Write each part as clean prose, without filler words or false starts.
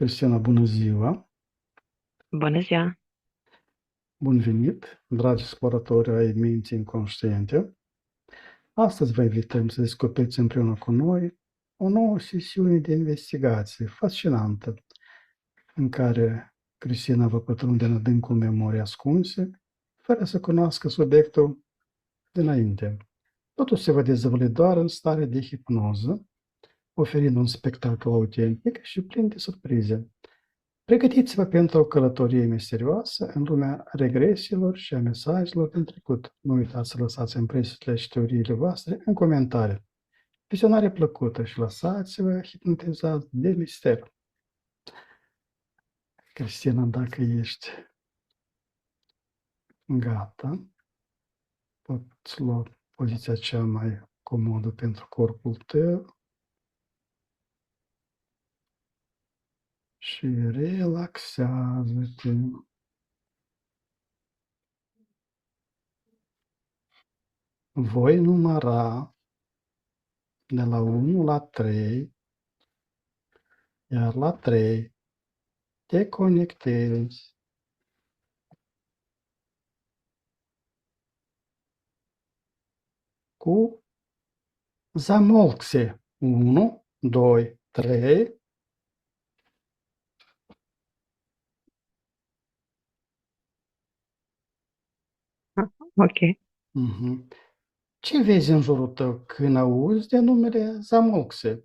Cristina, bună ziua! Bună ziua! Bun venit, dragi exploratori ai minții inconștiente! Astăzi vă invităm să descoperiți împreună cu noi o nouă sesiune de investigație fascinantă, în care Cristina vă pătrunde în adâncul memoriei ascunse, fără să cunoască subiectul dinainte. Totul se va dezvălui doar în stare de hipnoză, oferind un spectacol autentic și plin de surprize. Pregătiți-vă pentru o călătorie misterioasă în lumea regresiilor și a mesajelor din trecut. Nu uitați să lăsați impresiile și teoriile voastre în comentarii. Vizionare plăcută și lăsați-vă hipnotizați de mister. Cristina, dacă ești gata, poți lua poziția cea mai comodă pentru corpul tău și relaxează-te. Voi număra de la 1 la 3, iar la 3 te conectezi cu zamolxe. 1, 2, 3. Ok. Mhm. Ce vezi în jurul tău când auzi de numele zamolxe?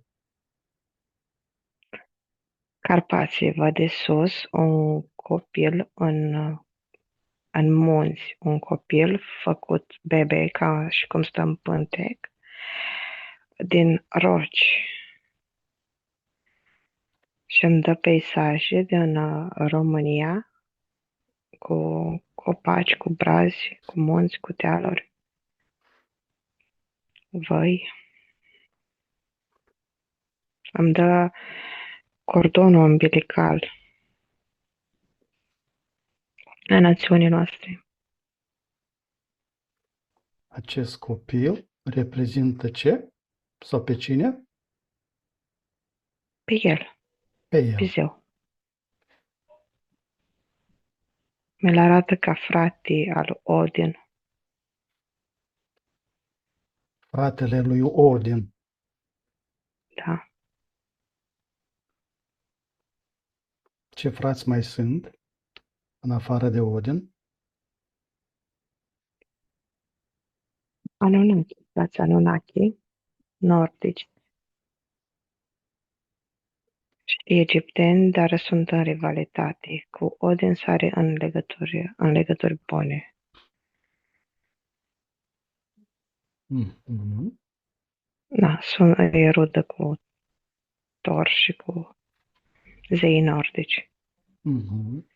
Carpații, văd de sus un copil în munți, un copil făcut bebe ca și cum stă în pântec, din roci și îmi dă peisaje din România cu copaci, cu brazi, cu munți, cu dealuri, văi. Îmi dă cordonul umbilical a națiunii noastre. Acest copil reprezintă ce? Sau pe cine? Pe el, Pe pe el. zeu. Mi-l arată ca frate al Odin. Fratele lui Odin. Da. Ce frați mai sunt în afară de Odin? Anunnaki, frați Anunnaki, nordici și egipteni, dar sunt în rivalitate. Cu Odin sare în legături bune. Mhm. Da, e rudă cu Thor și cu zeii nordici. Mhm.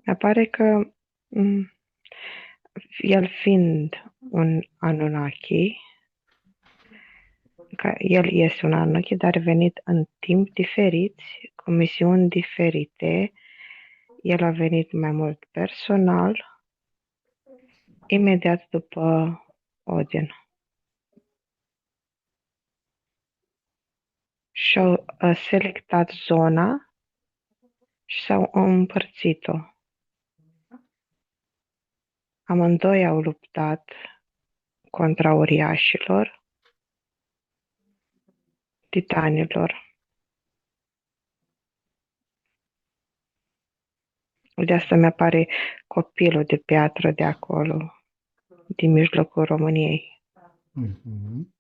Mi pare că el fiind un Anunnaki, că el este un Anunnaki, dar venit în timp diferiți, cu misiuni diferite. El a venit mai mult personal, imediat după Odin. Și-au selectat zona și s-au împărțit-o. Amândoi au luptat contra uriașilor, titanilor. De asta mi-apare copilul de piatră de acolo, din mijlocul României. Mhm.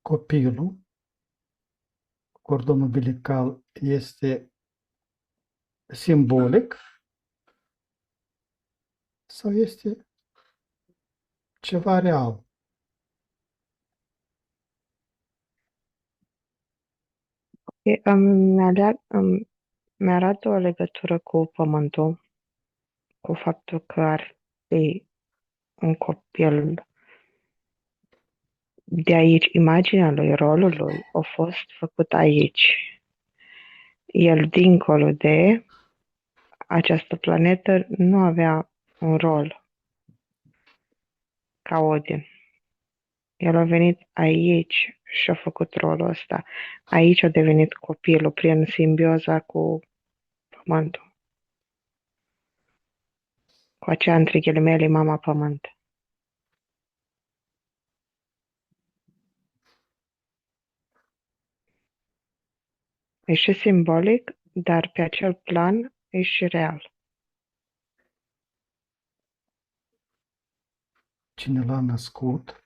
Copilul, cordonul umbilical este simbolic sau este ceva real? Mi-arată o legătură cu pământul, cu faptul că ar fi un copil de aici. Imaginea lui, rolul lui a fost făcut aici. El, dincolo de această planetă, nu avea un rol. ca Odin. El a venit aici și a făcut rolul ăsta. Aici a devenit copilul prin simbioza cu pământul. Cu acea, între ghilimele, mama pământ. E și simbolic, dar pe acel plan e și real. Cine l-a născut?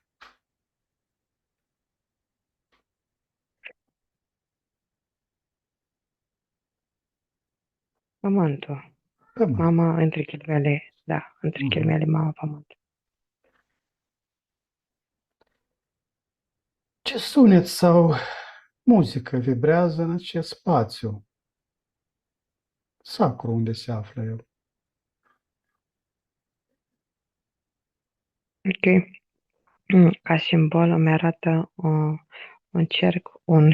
Pământul. Pământ. Mama, între ghilimele, da, între ghilimele, mama pământ. Ce sunet sau muzică vibrează în acest spațiu sacru unde se află el? Ok. Ca simbol îmi arată un cerc, un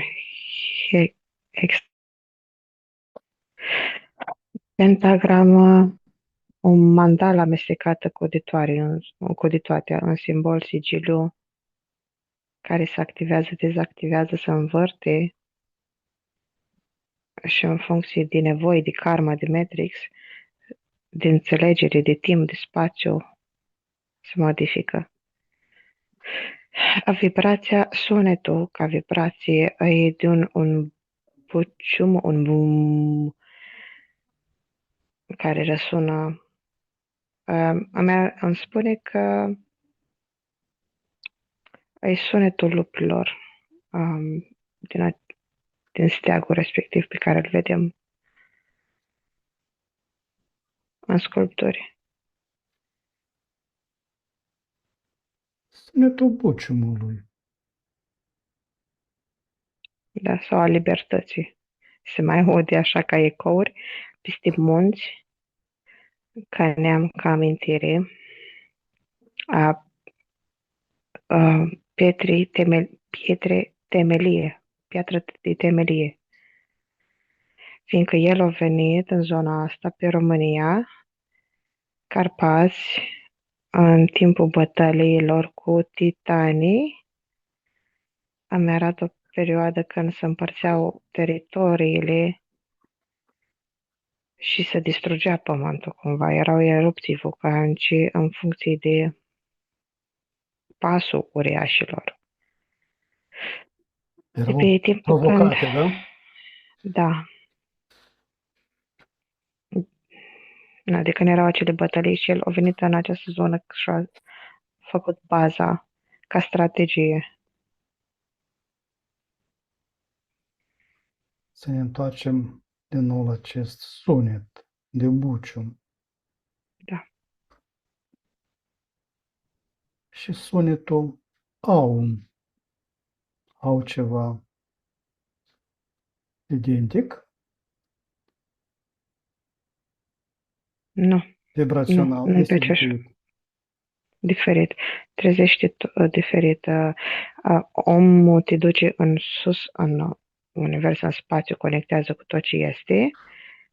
pentagramă, o mandală amestecată cu ditoate, în simbol sigiliu care se activează, dezactivează, se învârte și în funcție de nevoi, de karma, de matrix, de înțelegere, de timp, de spațiu, se modifică. Vibrația, sunetul ca vibrație e de un bucium, un bum care răsună. Îmi spune că e sunetul lupilor din steagul respectiv pe care îl vedem în sculpturi. Sunetul buciumului. Da, sau a libertății. Se mai aude așa ca ecouri peste munți, ca neam, ca amintire a pietre temelie, piatră de temelie. Fiindcă el a venit în zona asta, pe România, Carpați, în timpul bătăliilor cu titanii, am arată o perioadă când se împărțeau teritoriile și se distrugea pământul cumva. Erau erupții vulcanice în funcție de pasul uriașilor. De Erau pe timpul când, provocate, da? da, de când erau acele bătălii și el a venit în această zonă și a făcut baza ca strategie. Să ne întoarcem din nou la acest sunet de bucium. Da. Și sunetul au ceva identic, Nu, vibrațional, nu-i pe este aceeași. diferit. Diferit. Trezește diferit. Omul te duce în sus, în univers, în spațiu, conectează cu tot ce este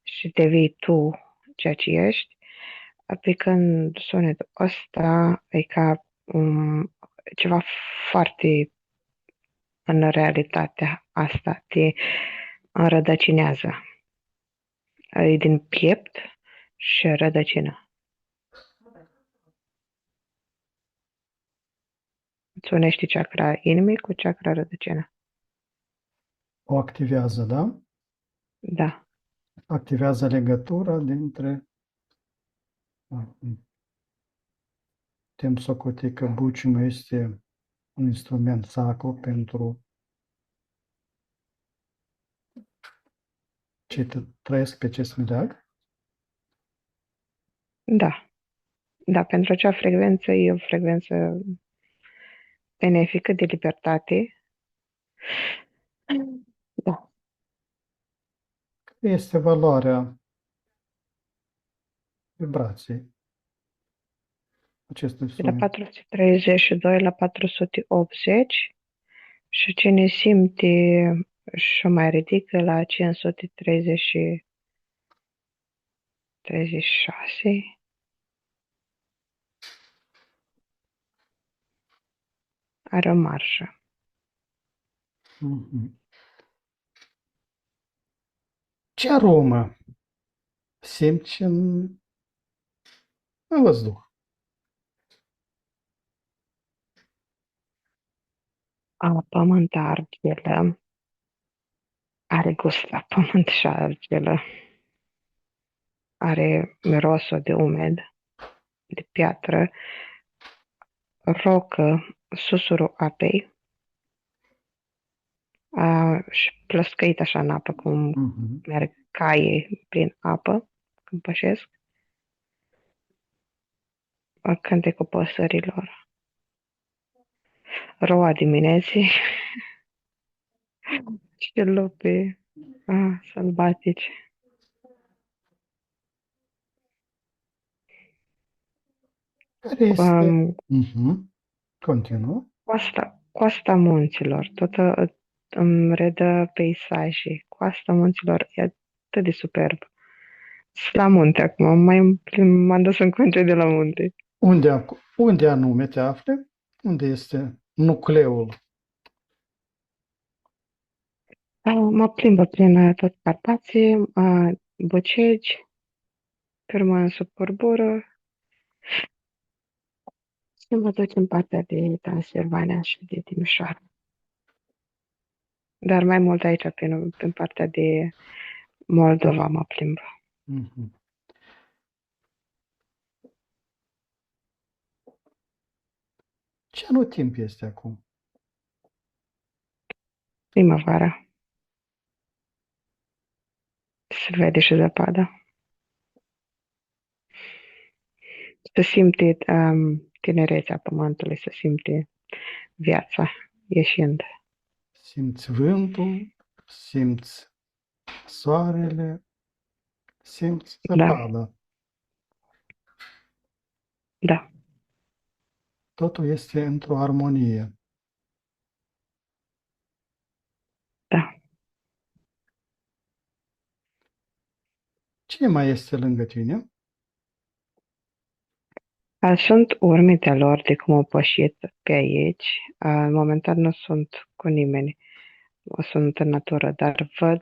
și devii tu ceea ce ești. Pe când sunetul ăsta e ca ceva foarte în realitatea asta, te înrădăcinează. E din piept și rădăcină. Îți unești chakra inimii cu chakra rădăcină. O activează, da? Da. Activează legătura dintre putem socoti că buciumul este un instrument sacru pentru cei ce trăiesc pe acest leag. Da. Da, pentru acea frecvență e o frecvență benefică de libertate. Da. Este valoarea vibrației acestui De la sunet. 432 la 480 și cine simte și mai ridică la 536. are o marșă. Mhm. Ce aromă simți în văzduh? Pământ, argilă, are gust la pământ și argilă, are mirosul de umed, de piatră, rocă, susurul apei, și plăscăit așa în apă, cum Mhm. merg caii prin apă când pășesc, cântecul păsărilor, roa dimineții și lupii sălbatici. Care este? Um, Mhm. Continuă. coasta munților, tot îmi redă peisajii. Coasta munților e atât de superb. Sunt la munte acum, m-am dus în concediu la munte. Unde anume te afli? Unde este nucleul? Mă plimbă prin tot Carpații, Bucegi, pe urmă în Suburbură și mă duc în partea de Transilvania și de Timișoara. Dar mai mult aici, prin partea de Moldova, mă plimb. Mhm. Ce anotimp este acum? Primăvara. Se vede și zăpada. Se simte tinerețea pământului, se simte viața ieșind. Simți vântul, simți soarele, simți Da, zăpada. da, Totul este într-o armonie. da. Cine mai este lângă tine? Sunt urmele lor de cum au pășit pe aici. Momentan nu sunt cu nimeni. Sunt în natură, dar văd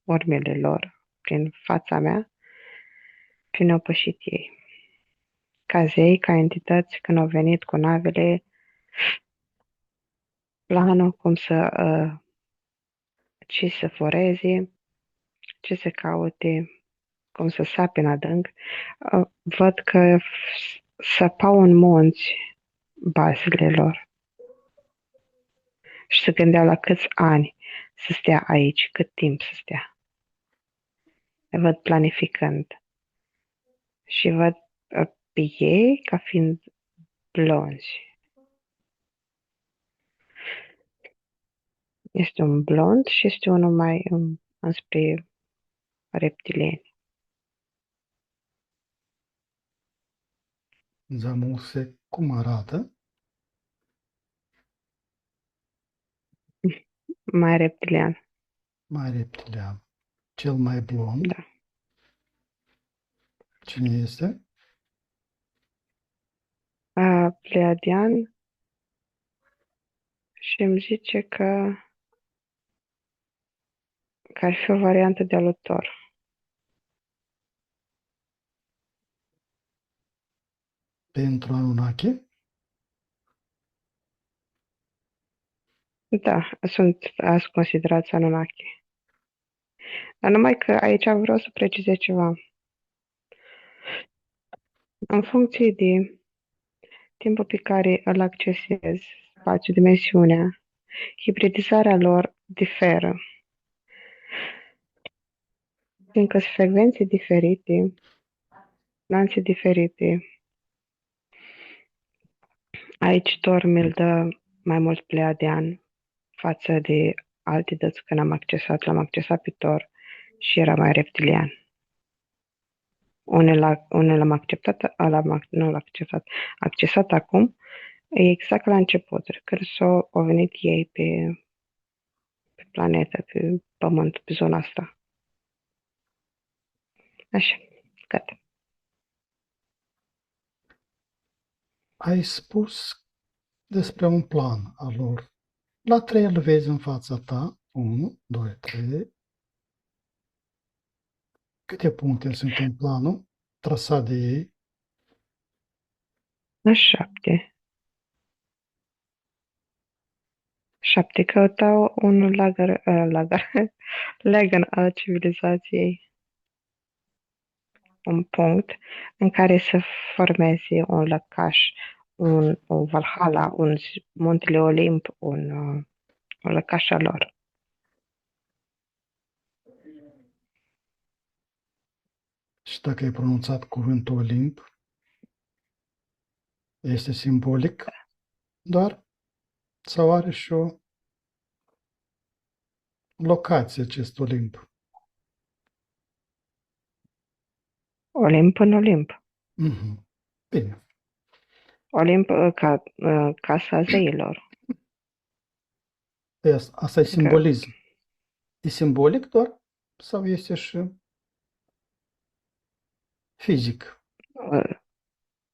urmele lor prin fața mea, prin au pășit ei. Ca zei, ca entități, când au venit cu navele, planul cum ce să foreze, ce să caute, cum să sape în adânc, văd că săpau în munți bazele lor și se gândeau la câți ani să stea aici, cât timp să stea. Le văd planificând și văd pe ei ca fiind blonzi. Este un blond și este unul mai înspre reptilieni. Zamuse, cum arată? Mai reptilian, Mai reptilian. Cel mai blond. da. Cine este? Pleiadian și îmi zice că ar fi o variantă de alutor. Pentru Anunnaki? Da, sunt azi considerați Anunnaki. Dar numai că aici vreau să precizez ceva. În funcție de timpul pe care îl accesezi, spațiul, dimensiunea, hibridizarea lor diferă. Fiindcă sunt frecvențe diferite, nuanțe diferite, aici dorm îl dă mai mult pleiadian față de alte dăți când l-am accesat pe Thor și era mai reptilian. Unele l-am acceptat, nu l-am acceptat, accesat acum, e exact la început, când au venit ei pe planetă, pe pământ, pe zona asta. Așa, gata. Ai spus despre un plan al lor. La 3 îl vezi în fața ta. 1, 2, 3. Câte puncte sunt în planul trasat de ei? La 7. 7 căutau un legan al civilizației, un punct în care să formeze un lăcaș, un Valhalla, un Muntele Olimp, un lăcaș al lor. Și dacă ai pronunțat cuvântul Olimp, este simbolic doar sau are și o locație acest Olimp? Olimp în Olimp. Mhm. Bine. Olimp casa zeilor. Asta e simbolism. E simbolic doar sau este și fizic?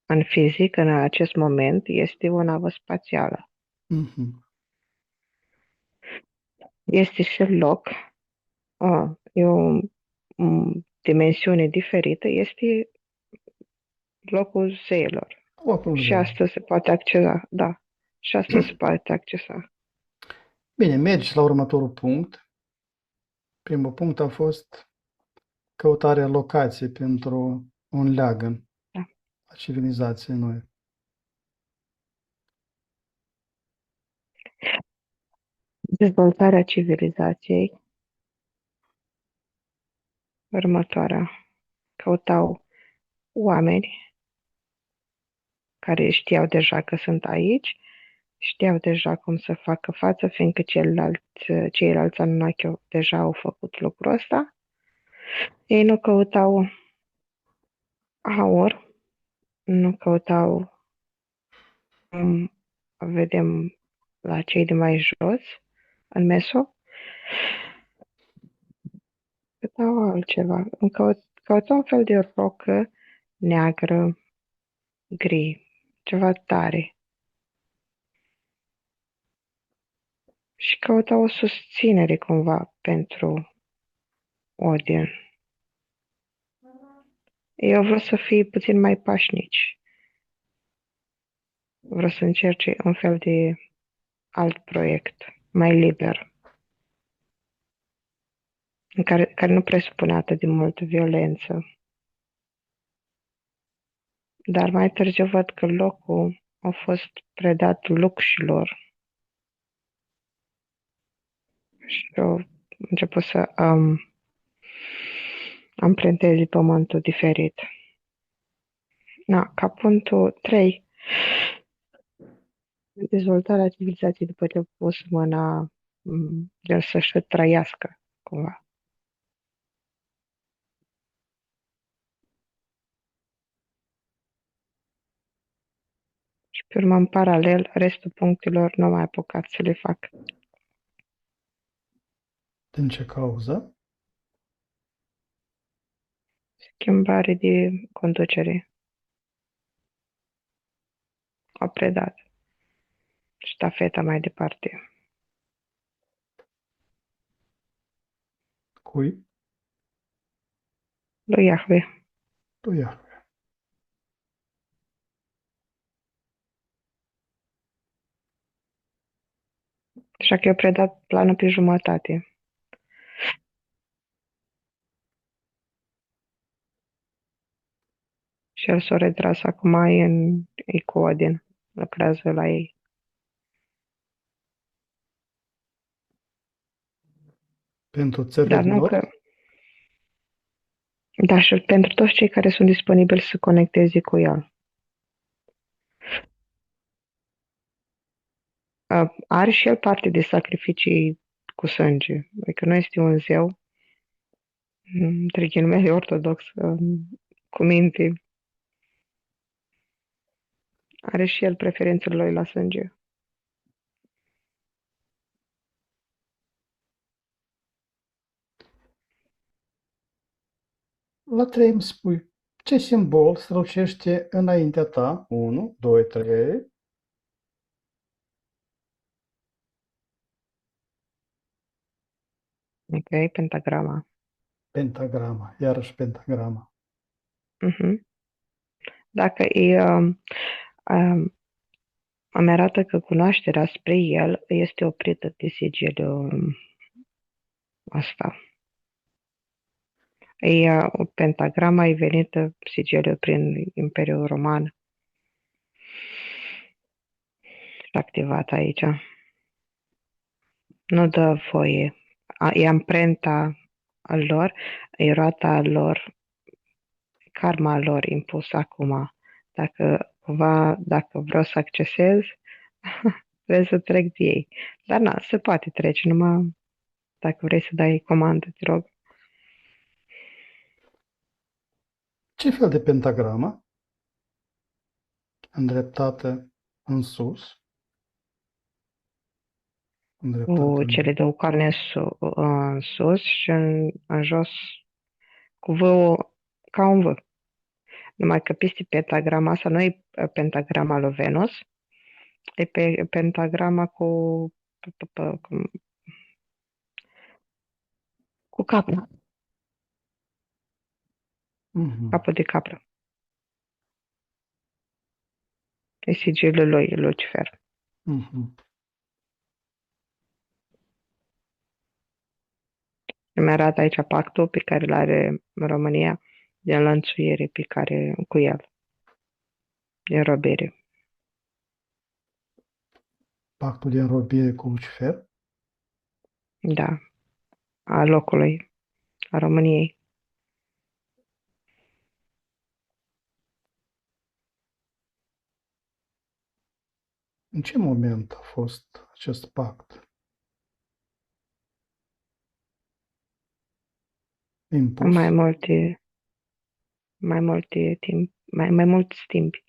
În fizic, în acest moment, este o navă spațială. Mhm. Este și loc, e o dimensiune diferită, este locul zeilor. Locul Și zero. asta se poate accesa, da. Și asta se poate accesa. Bine, mergi la următorul punct. Primul punct a fost căutarea locației pentru un leagăn Da. a civilizației noi. Dezvoltarea civilizației următoarea. Căutau oameni care știau deja că sunt aici, știau deja cum să facă față, fiindcă ceilalți Anunnaki deja au făcut lucrul ăsta. Ei nu căutau aur, nu căutau, vedem la cei de mai jos, în meso, căutau altceva. Căutau un fel de rocă neagră, gri, ceva tare. Și căutau o susținere cumva pentru Odin. Eu vreau să fie puțin mai pașnici. Vreau să încerce un fel de alt proiect, mai liber, în care nu presupune atât de multă violență. Dar mai târziu văd că locul a fost predat luxilor și au început să amprenteze pământul diferit. Na, ca punctul 3, dezvoltarea civilizației după ce a pus mâna de să-și trăiască cumva. Și pe urmă, în paralel, restul punctelor nu am mai apucat să le fac. Din ce cauză? Schimbare de conducere. A predat ștafeta mai departe. Cui? Lui Iahve. Tu ia. Așa că eu predat planul pe jumătate. Și el s-a retras acum e cu Odin. Lucrează la ei. Pentru țările Dar din nu nord? că... Da, și pentru toți cei care sunt disponibili să conecteze cu el. Are și el parte de sacrificii cu sânge. Adică nu este un zeu, între ghilimele, ortodox, cu minte. Are și el preferințele lui la sânge. La 3 îmi spui ce simbol strălucește înaintea ta. 1, 2, 3. Ok, pentagrama. Pentagrama, iarăși pentagrama. Mhm. Dacă îmi arată că cunoașterea spre el este oprită de sigiliul ăsta. Pentagrama e venită sigiliul prin Imperiul Roman și activat aici. Nu dă voie. E amprenta a lor, e roata lor, karma lor impusă acum. Dacă vreau să accesez, trebuie să trec de ei. Dar na, se poate trece, numai dacă vrei să dai comandă, te rog. Ce fel de pentagramă? Îndreptată în sus, îndreptată Cu cele în... două carne în sus și în jos cu vâul ca un V. Numai că peste pentagrama asta nu e pentagrama lui Venus, e pentagrama cu capră, Mhm, capul de capră. E sigiliul lui Lucifer. mhm. Îmi arată aici pactul pe care îl are România de înlănțuire pe care cu el, de robire. Pactul de înrobire cu Lucifer? Da, a locului, a României. În ce moment a fost acest pact Mai impus? multe, mai mulți timpi.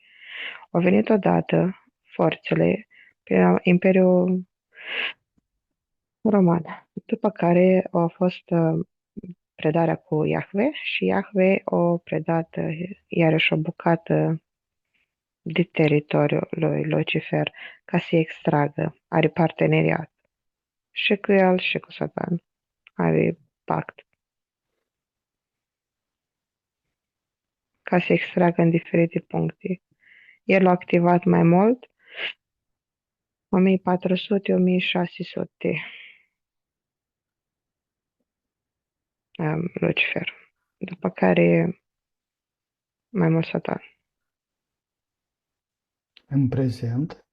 Au venit odată forțele pe Imperiul Roman, după care a fost predarea cu Iahve și Iahve a predat iarăși o bucată de teritoriul lui Lucifer ca să extragă. Are parteneriat și cu el și cu Satan. Are pact ca să extragă în diferite puncte. El a activat mai mult, 1400-1600 Lucifer. După care mai mult Satan. În prezent?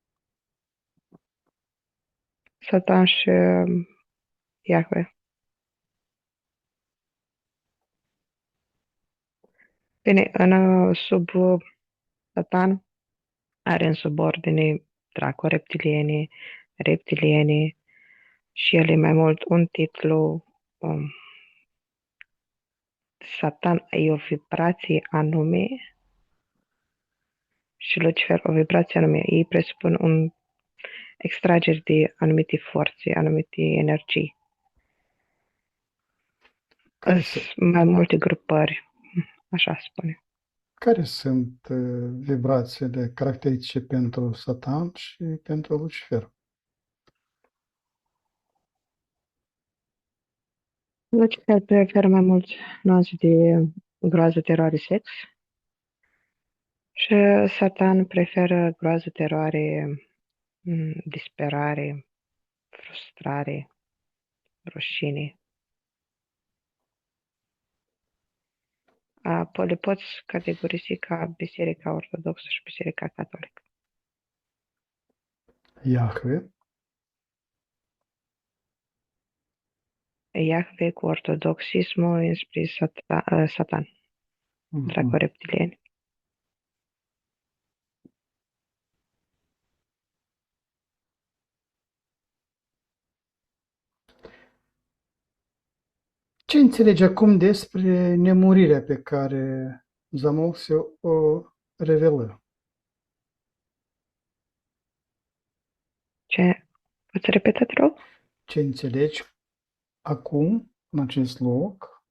Satan și Iahve. Bine, sub Satan are în subordine dracu reptiliene și el e mai mult un titlu. Satan e o vibrație anume și Lucifer o vibrație anume. Ei presupun un extrageri de anumite forțe, anumite energii. Care, Sunt mai multe grupări, așa spune. care sunt vibrațiile caracteristice pentru Satan și pentru Lucifer? Lucifer preferă mai mulți nuanțe de groază, teroare, sex și Satan preferă groază, teroare, disperare, frustrare, rușine. Le poți categorisi ca Biserica Ortodoxă și Biserica Catolică. Iahve, Iahve cu ortodoxismul înspre Satan, dracu mhm. reptilieni. Ce înțelegi acum despre nemurirea pe care Zamoxia o revelă? Ce? Poți repeta, te rog? Ce înțelegi acum, în acest loc,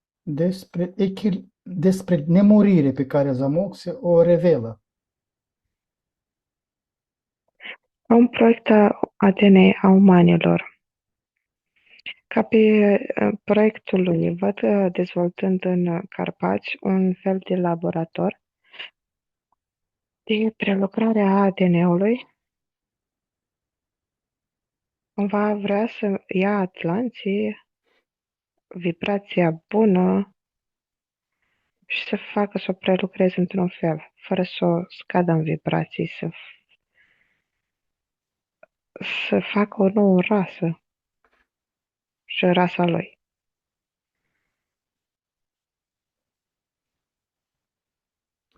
despre nemurire pe care Zamoxia o revelă? Un proiect a ADN a umanilor Ca pe proiectul lui, văd dezvoltând în Carpați un fel de laborator de prelucrare a ADN-ului. Va vrea să ia atlanții, vibrația bună și să facă să o prelucreze într-un fel, fără să o scadă în vibrații, să facă o nouă rasă și rasa lui.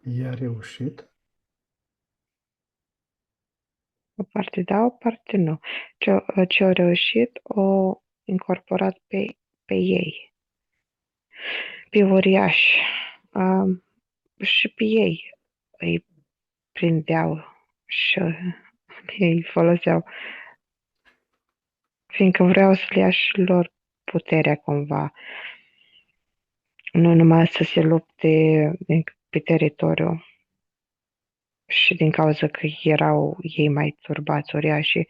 I-a reușit. O parte da, o parte nu. Ce au reușit, o incorporat pe ei, pe uriași. Și pe ei îi prindeau și ei foloseau, fiindcă vreau să le ia și lor puterea cumva, nu numai să se lupte pe teritoriu și din cauza că erau ei mai turbați uriașii,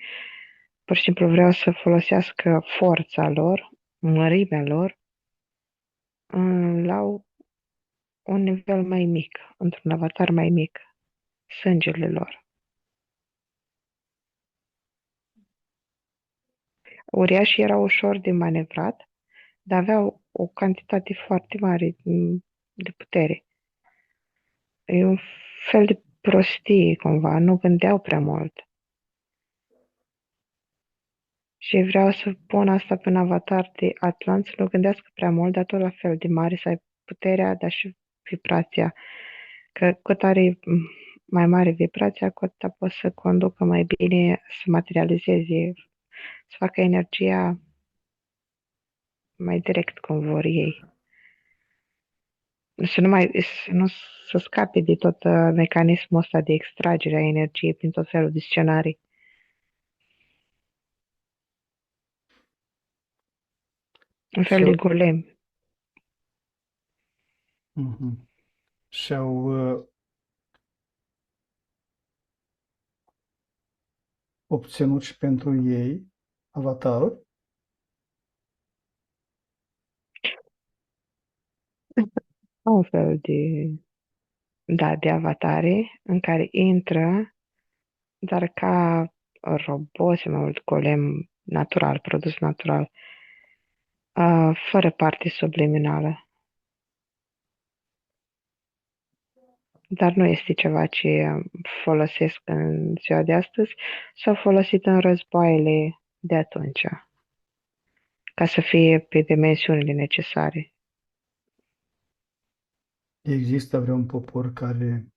pur și simplu vreau să folosească forța lor, mărimea lor, la un nivel mai mic, într-un avatar mai mic, sângele lor. Uriașii erau ușor de manevrat, dar aveau o cantitate foarte mare de putere. E un fel de prostie, cumva, nu gândeau prea mult. Și vreau să pun asta pe un avatar de Atlant, să nu gândească prea mult, dar tot la fel de mare, să ai puterea, dar și vibrația. Că cât are mai mare vibrația, cu atât poți să conducă mai bine, să materializeze, să facă energia mai direct cum vor ei. Să nu să scape de tot mecanismul ăsta de extragere a energiei prin tot felul de scenarii. Un fel de Și-au, golem. Mhm. Și-au obținut și pentru ei avatarul. Un fel de, da, de avatare în care intră, dar ca robot, mai mult golem natural, produs natural, fără parte subliminală. Dar nu este ceva ce folosesc în ziua de astăzi, s-au folosit în războaiele de atunci, ca să fie pe dimensiunile necesare. Există vreun popor care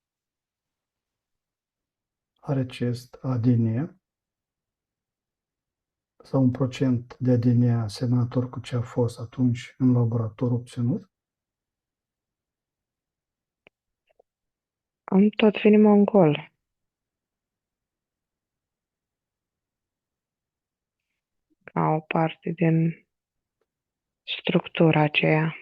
are acest ADN sau un procent de ADN asemănător cu ce a fost atunci în laborator obținut? Am tot venit mongol, ca o parte din structura aceea.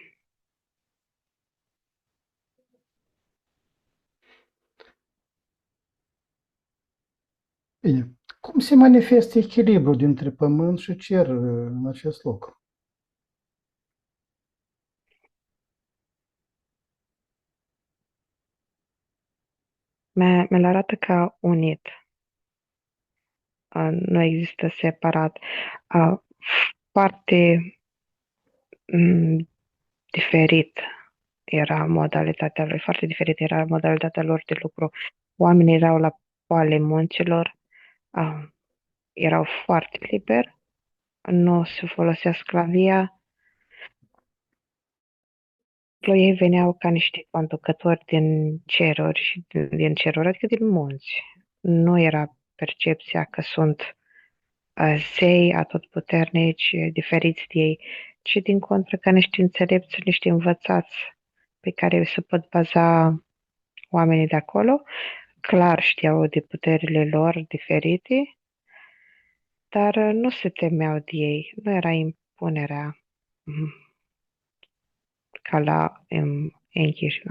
Bine, cum se manifestă echilibrul dintre pământ și cer în acest loc? Mi-l arată ca unit. Nu există separat. Foarte diferit era modalitatea lui, foarte diferit era modalitatea lor de lucru. Oamenii erau la poale munților, erau foarte liberi, nu se folosea sclavia. Ei veneau ca niște conducători din ceruri și din ceruri, adică din munți. Nu era percepția că sunt zei atotputernici, diferiți de ei, ci din contră ca niște înțelepți, niște învățați pe care se pot baza oamenii de acolo. Clar știau de puterile lor diferite, dar nu se temeau de ei. Nu era impunerea ca la Enki.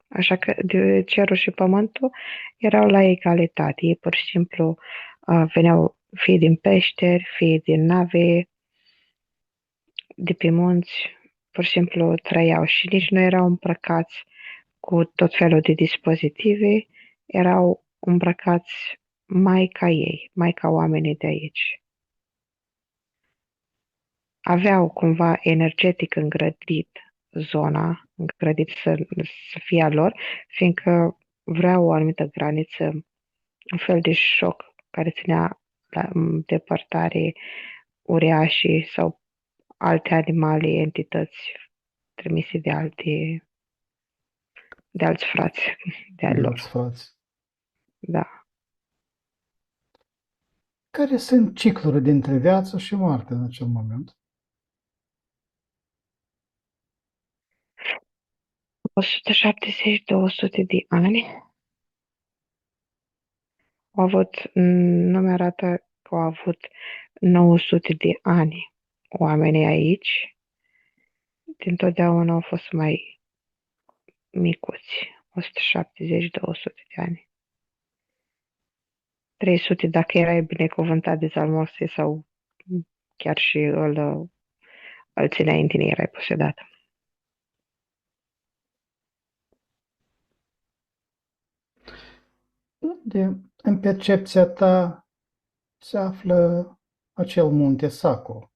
Așa că de cerul și pământul erau la egalitate. Ei pur și simplu Veneau fie din peșteri, fie din nave, de pe munți, pur și simplu trăiau și nici nu erau îmbrăcați cu tot felul de dispozitive, erau îmbrăcați mai ca ei, mai ca oamenii de aici. Aveau cumva energetic îngrădit zona, îngrădit să fie a lor, fiindcă vreau o anumită graniță, un fel de șoc care ținea la depărtare uriașii sau alte animale, entități trimise de alți frați de-ai de alți lor. frați. Da. Care sunt ciclurile dintre viață și moarte în acel moment? 170-200 de ani. Au avut, nu mi-arată că au avut 900 de ani oamenii aici. Dintotdeauna au fost mai micuți, 170-200 de ani. 300 dacă erai binecuvântat de Zalmose sau chiar și îl țineai în tine, erai posedat. Unde, în percepția ta, se află acel munte Saco?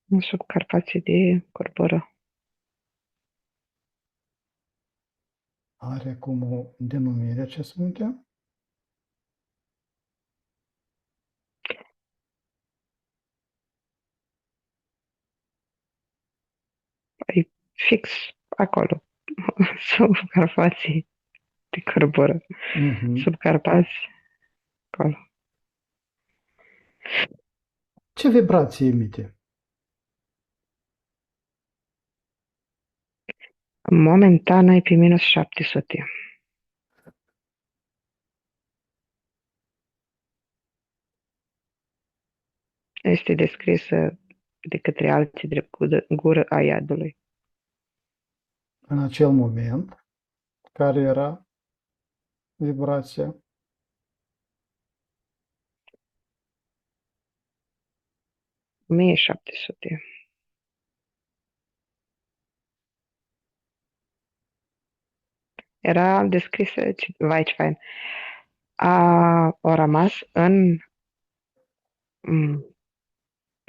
În sub Carpații de Corboră. Are acum o denumire acest munte? E fix acolo, sub Carpații de Corboră. Mhm. Sub Carpați, acolo. Ce vibrație emite? Momentan ai pe minus 700. Este descrisă de către alții drept gură a iadului. În acel moment, care era vibrația? 1700. Era descrisă, vai ce fain, au rămas în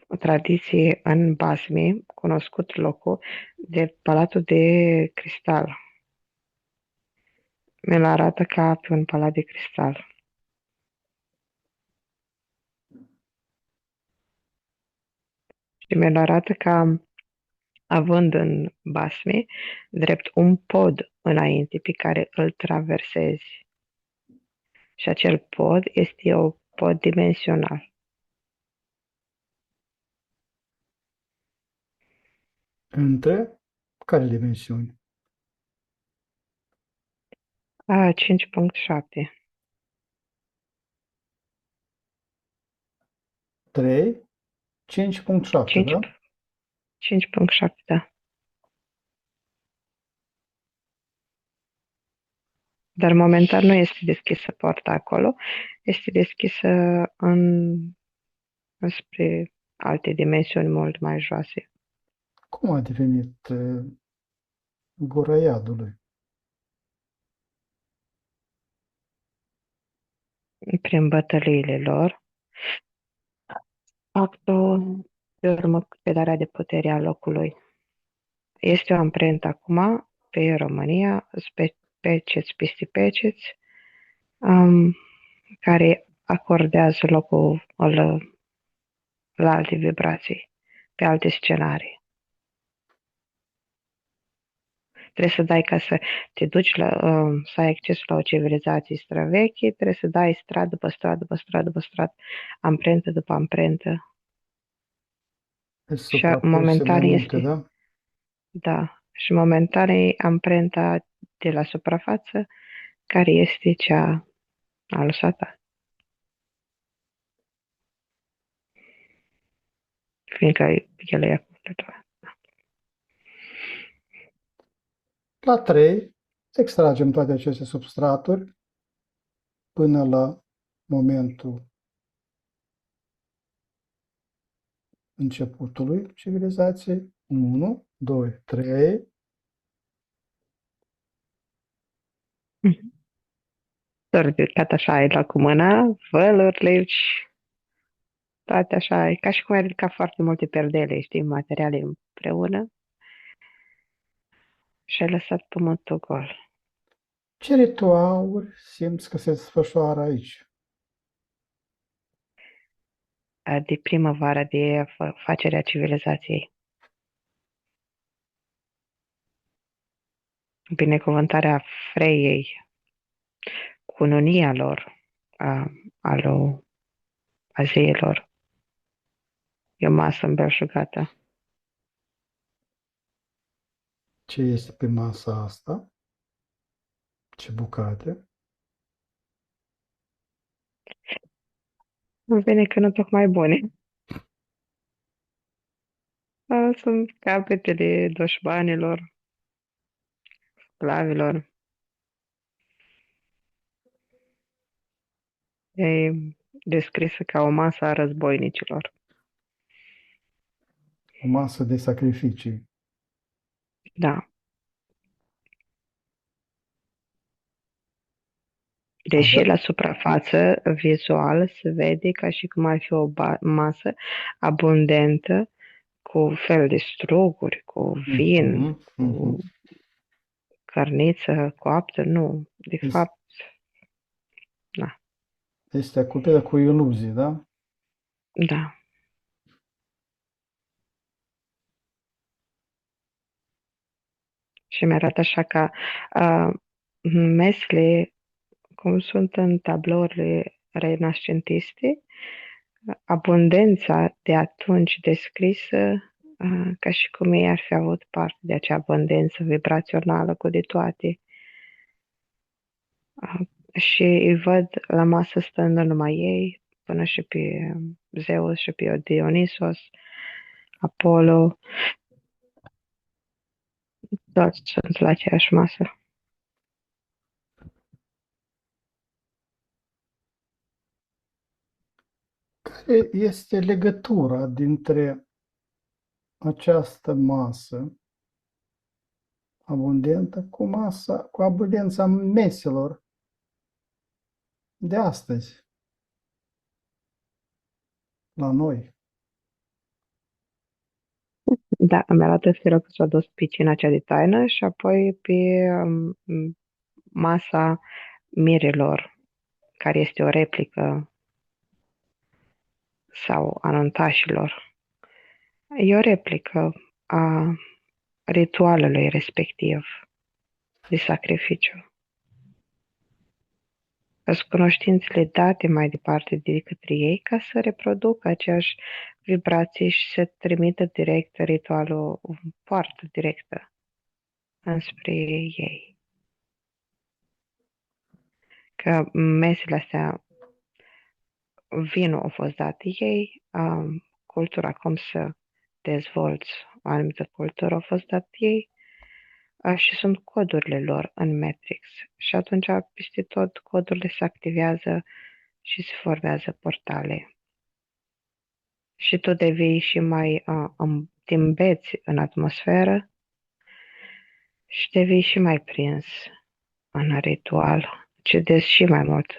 o tradiție în basme, cunoscut locul de Palatul de Cristal. Mi-l arată ca pe un palat de cristal. Și mi-l arată ca având în basme drept un pod înainte pe care îl traversezi. Și acel pod este o pod dimensional. Între care dimensiuni? 5.7. 3, 5.7, 5, da? 5.7, da. Dar momentan nu este deschisă poarta acolo, este deschisă înspre alte dimensiuni mult mai joase. Cum a devenit gura iadului? Prin bătăliile lor, actul pe urmă cu cedarea de putere a locului. Este o amprentă acum pe România, peceți peste peceți, care acordează locul la alte vibrații, pe alte scenarii. Trebuie să dai ca să te duci să ai acces la o civilizație străveche, trebuie să dai stradă după stradă după stradă după stradă, amprentă după amprentă. Deci Și suprapuse mai momentan multe, este, da? da, și momentan e amprenta de la suprafață, care este cea a lui Satan, fiindcă el e acumulător. La 3, Extragem toate aceste substraturi până la momentul începutului civilizației. 1, 2, 3. Ridicat așa, ai luat cu mâna, vălurile și toate așa, e ca și cum ai ridicat foarte multe perdele, știi, materiale împreună și ai lăsat pământul gol. Ce ritualuri simți că se desfășoară aici? De primăvară, de facerea civilizației. Binecuvântarea Freiei, cununia lor, a zeilor. E o masă îmbelșugată. Ce este pe masa asta? Ce bucate? Îmi vine că nu tocmai bune. Sunt capetele doșbanilor, sclavilor. E descrisă ca o masă a războinicilor. O masă de sacrificii. Da. Deși Avea la suprafață, vizual, se vede ca și cum ar fi o masă abundentă, cu fel de struguri, cu vin, Mhm, mhm. cu cărniță coaptă. Nu, de Este, fapt, da. este acoperită cu iluzii, da? Da. Și mi-arată așa ca uh, mesele, cum sunt în tablourile renascentiste, abundența de atunci descrisă ca și cum ei ar fi avut parte de acea abundență vibrațională cu de toate. Și îi văd la masă stând numai ei, până și pe Zeus și pe Dionisos, Apollo, toți sunt la aceeași masă. Care este legătura dintre această masă abundentă cu abundența meselor de astăzi la noi? Da, îmi arată firul că s-a dus pe cina cea de taină și apoi pe masa mirilor, care este o replică sau anuntașilor. E o replică a ritualului respectiv de sacrificiu. Sunt cunoștințele date mai departe de către ei ca să reproducă aceeași vibrație și să trimită direct ritualul foarte directă înspre ei. Că mesele astea, vinul a fost dat ei, cultura, cum să dezvolți o anumită cultură a fost dat ei, și sunt codurile lor în Matrix. Și atunci, peste tot, codurile se activează și se formează portale. Și tu devii și mai, te îmbeți în atmosferă și devii și mai prins în ritual. Cedezi și mai mult,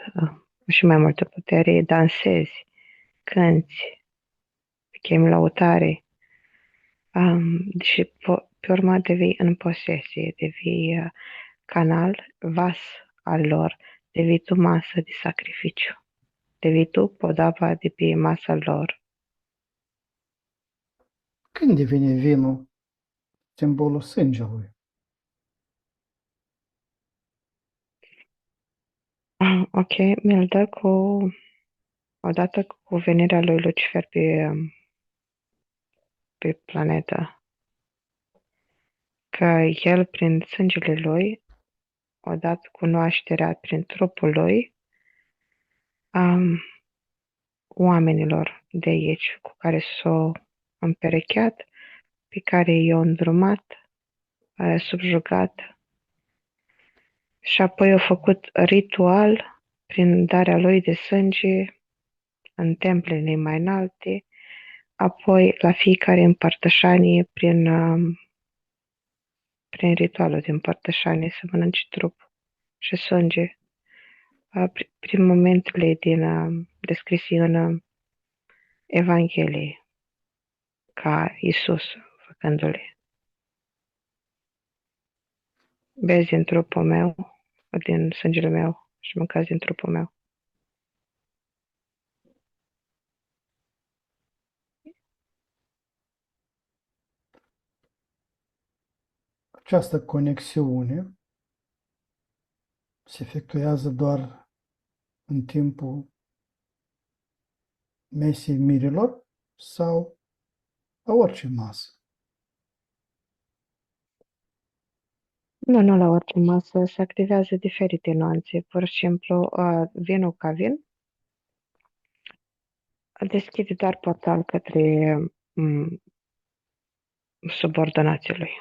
și mai multă putere, dansezi, cânti, chemi lautare, și pe urmă devii în posesie, devii canal, vas al lor, devii tu masă de sacrificiu, devii tu podava de pe masa lor. Când devine vinul simbolul sângelui? Ok, mi-l dă odată cu venirea lui Lucifer pe planetă, că el, prin sângele lui, odată cu nașterea prin trupul lui, um, oamenilor de aici cu care s-au împerecheat, pe care i-au îndrumat, subjugat Și apoi a făcut ritual prin darea lui de sânge în templele mai înalte, apoi la fiecare împărtășanie prin ritualul de împărtășanie să mănânce trup și sânge, prin momentele descrise în Evanghelie, ca Iisus făcându-le. Bezi din trupul meu, din sângele meu și mâncați din trupul meu. Această conexiune se efectuează doar în timpul mesei mirilor sau la orice masă? Nu la orice masă, se activează diferite nuanțe. Pur și simplu, vinul ca vin deschide doar portal către subordonații lui.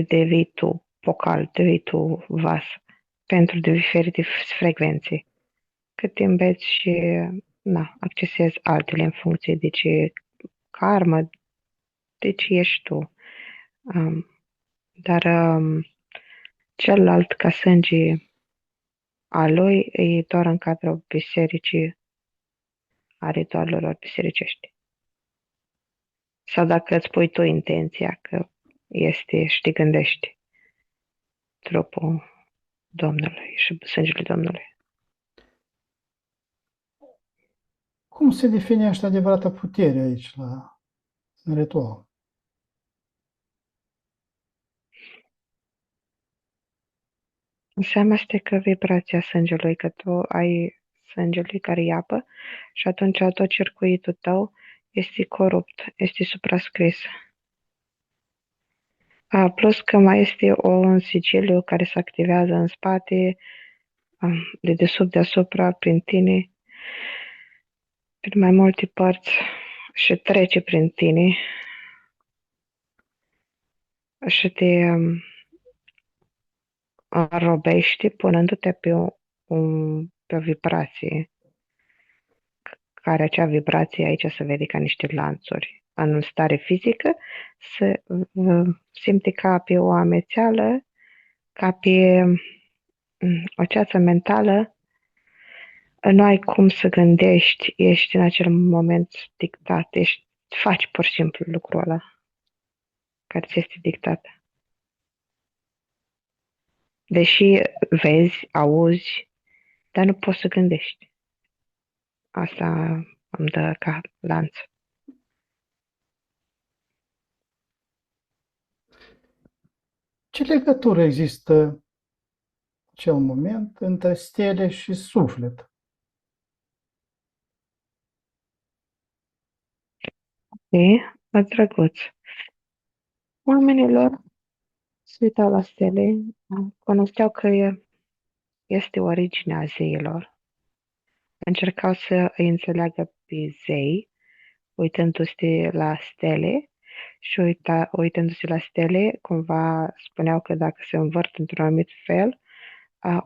Devii tu focal, devii tu vas pentru diferite frecvențe. Cât timp beți și accesezi altele în funcție de ce karmă, de ce ești tu. Dar celălalt ca sânge a lui e doar în cadrul bisericii, a ritualelor bisericești. Sau dacă îți pui tu intenția că este și te gândești trupul Domnului și sângele Domnului. Cum se definește adevărata putere aici în ritual? Se amestecă vibrația sângelui, că tu ai sângelui care e apă și atunci tot circuitul tău este corupt, este suprascris. Plus că mai este un sigiliu care se activează în spate, de desubt, deasupra, prin tine, prin mai multe părți și trece prin tine și te înrobește punându-te pe o vibrație, care acea vibrație aici se vede ca niște lanțuri. În stare fizică se simte ca pe o amețeală, ca pe o ceață mentală. Nu ai cum să gândești, ești în acel moment dictat, faci pur și simplu lucrul ăla care ți este dictat. Deși vezi, auzi, dar nu poți să gândești. Asta îmi dă ca lanț. Ce legătură există în acel moment între stele și suflet? E drăguț. Oamenilor se uitau la stele, cunoșteau că este originea zeilor. Încercau să îi înțeleagă pe zei, uitându-se la stele și uitându-se la stele, cumva spuneau că dacă se învârt într-un anumit fel,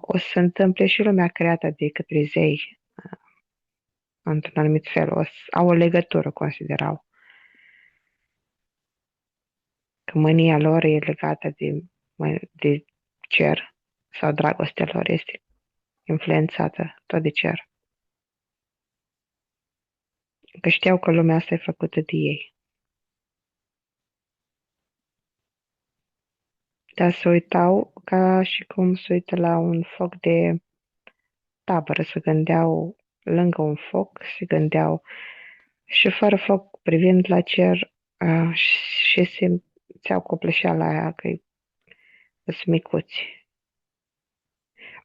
o să se întâmple și lumea creată de către zei într-un anumit fel. Au o legătură, considerau. Că mânia lor e legată de cer sau dragostea lor este influențată tot de cer. Că știau că lumea asta e făcută de ei. Dar se uitau ca și cum se uită la un foc de tabără, se gândeau lângă un foc, se gândeau și fără foc, privind la cer, și simțeau copleșeala aia că sunt micuți.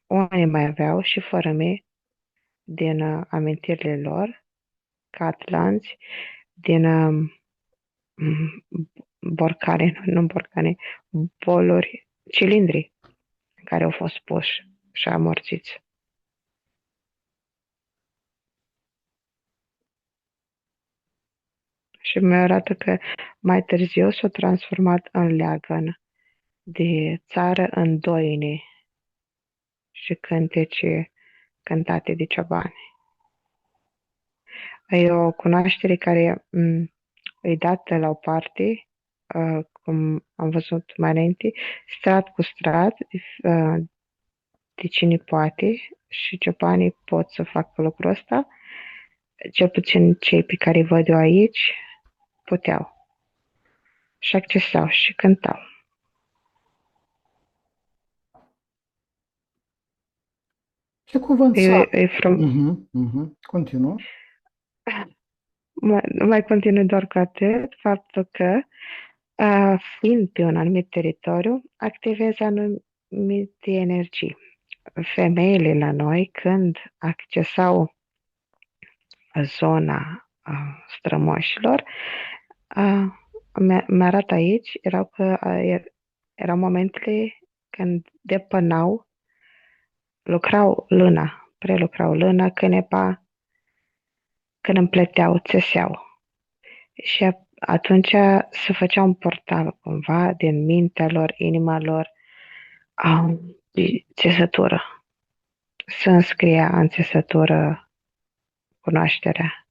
Unii mai aveau și fără mei din amintirile lor, ca atlanți, din borcane, nu borcane, boluri, cilindri care au fost puși și amorțiți. Și mi arată că mai târziu s-a transformat în leagăn. de țară în doine și cântece cântate de ciobani. E o cunoaștere care e dată la o parte, cum am văzut mai înainte, strat cu strat, de cine poate și ciobanii pot să facă lucrul ăsta, cel puțin cei pe care îi văd eu aici puteau și accesau și cântau. Ce cuvânt E, sacru? e frum- Continuă. mai continui doar cu atât, faptul că fiind pe un anumit teritoriu, activează anumite energii. Femeile la noi, când accesau zona strămoșilor, mi-arată aici, erau momentele când depănau, lucrau lâna, prelucrau lâna, cânepa, când împleteau, țeseau. Și atunci se făcea un portal cumva din mintea lor, inima lor, de țesătură. Se înscria în țesătură cunoașterea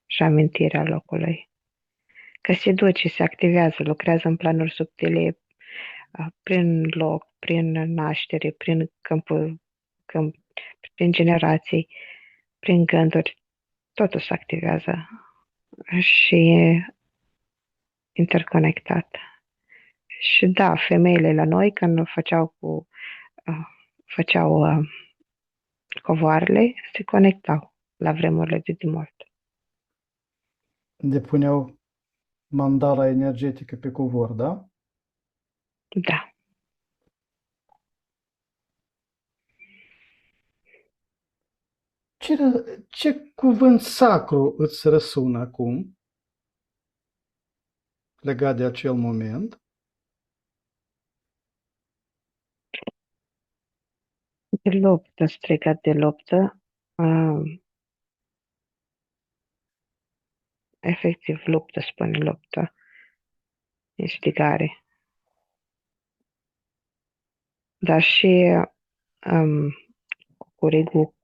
și amintirea locului. Că se duce, se activează, lucrează în planuri subtile, prin loc, prin naștere, prin generații, prin gânduri, totul se activează și e interconectat. Și da, femeile la noi, când făceau covoarele, se conectau la vremurile de demult. Depuneau mandala energetică pe covor, da? Da. Ce, ce cuvânt sacru îți răsună acum legat de acel moment? De luptă, strigat de luptă, efectiv luptă, spune luptă, instigare, dar și curigul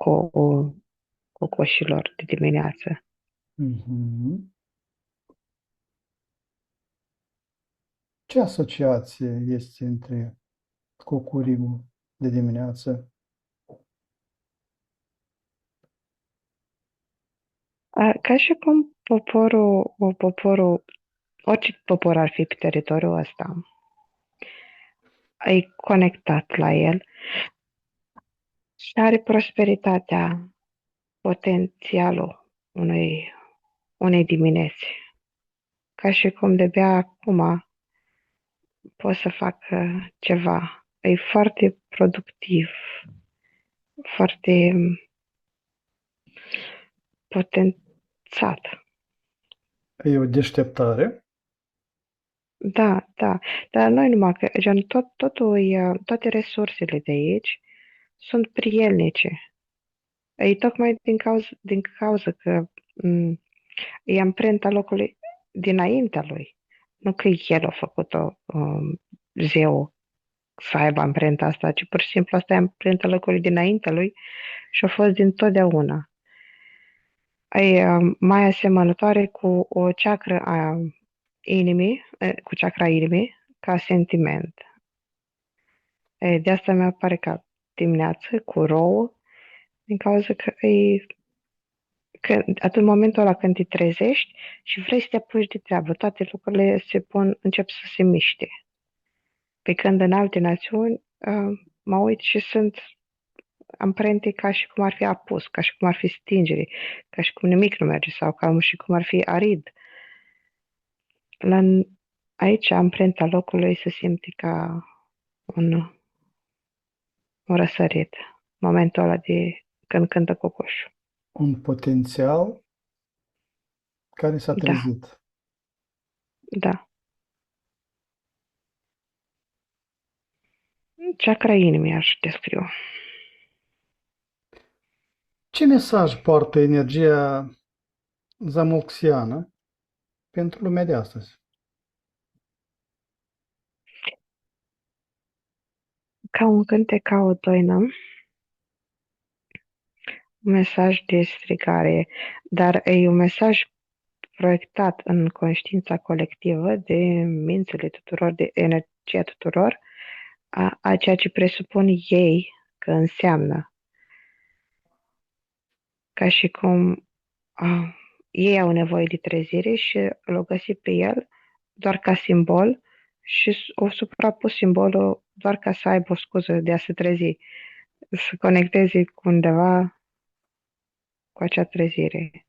cocoșilor de dimineață. Mhm. Ce asociație este între cucurigul de dimineață? Ca și cum orice popor ar fi pe teritoriul ăsta, e conectat la el și are prosperitatea, potențialul unei dimineți. Ca și cum de-abia acum pot să facă ceva. E foarte productiv, foarte potențat. E o deșteptare? Da, da, dar noi numai că, gen, toate resursele de aici sunt prielnice. E tocmai din cauza că e amprenta locului dinaintea lui. Nu că el a făcut-o zeu să aibă amprenta asta, ci pur și simplu asta e amprenta locului dinaintea lui și a fost dintotdeauna. E mai asemănătoare cu o chakra a inimii, cu chakra inimii, ca sentiment. De asta mi apare ca dimineață, cu rouă, din cauza că atunci în momentul ăla când te trezești și vrei să te apuci de treabă, toate lucrurile încep să se miște. Pe când în alte națiuni mă uit și sunt amprente ca și cum ar fi apus, ca și cum ar fi stingere, ca și cum nimic nu merge sau ca și cum ar fi arid. La, aici amprenta locului se simte ca un răsărit, momentul ăla de când cântă cocoșul. Un potențial care s-a Da, trezit. da. Chakra inimii aș descriu. Ce mesaj poartă energia zamolxiană pentru lumea de astăzi? Ca un cântec, ca o toină, un mesaj de strigare, dar e un mesaj proiectat în conștiința colectivă de mințile tuturor, de energia tuturor, a ceea ce presupun ei că înseamnă. Ca și cum ei au nevoie de trezire și l-au găsit pe el doar ca simbol și o suprapus simbolul doar ca să aibă o scuză de a se trezi, să conecteze cu undeva cu acea trezire.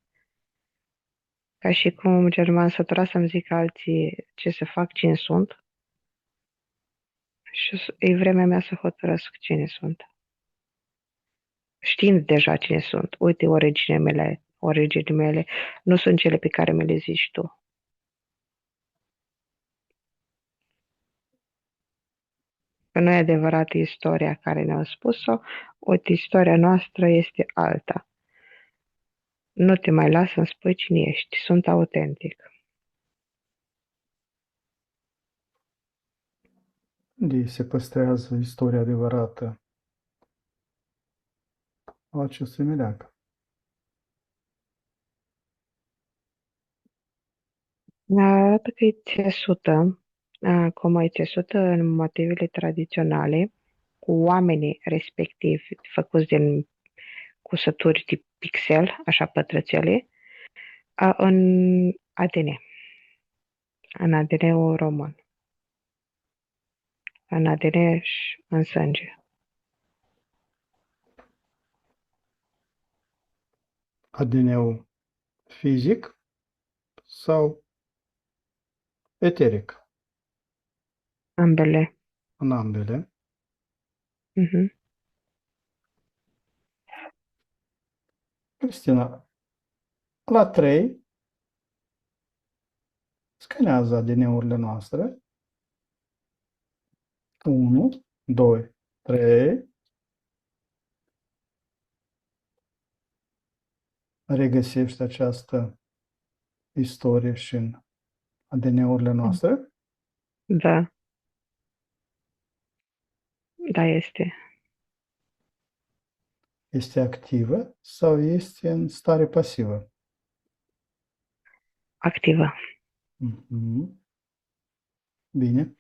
Ca și cum german sătura să-mi zică alții ce să fac, cine sunt, și e vremea mea să hotărăsc cine sunt. Știind deja cine sunt, uite originile mele nu sunt cele pe care mi le zici tu. Că nu e adevărat istoria care ne-au spus-o, uite, istoria noastră este alta. Nu te mai las să-mi spui cine ești, sunt autentic. Unde se păstrează istoria adevărată a acestui meleag? Arată că e țesută, cum e țesută în motivele tradiționale, cu oamenii respectivi făcuți din cusături de pixel, așa pătrățele, în ADN, în ADN-ul român, în ADN și în sânge. ADN-ul fizic sau eteric? Ambele. În ambele. Mhm. Cristina, la 3 scanează ADN-urile noastre. 1, 2, 3. Regăsești această istorie și în ADN-urile noastre? Da, da, este Este activă sau este în stare pasivă? activă. Mhm. Bine.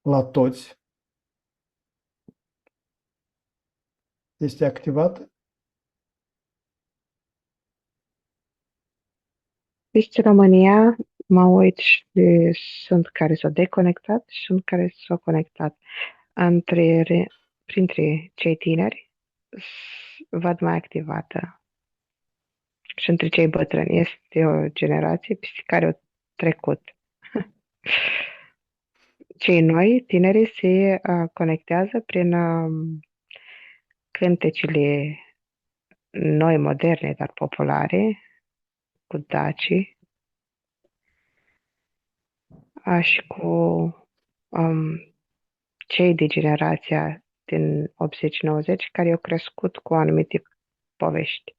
La toți este activată? Deci, România, mă uit și sunt care s-au deconectat și sunt care s-au conectat. Printre cei tineri, văd mai activată. Și între cei bătrâni este o generație peste care au trecut. Cei noi, tinerii, se conectează prin cântecele noi, moderne, dar populare, cu Daci, și cu um, cei de generația din 80-90 care au crescut cu anumite povești.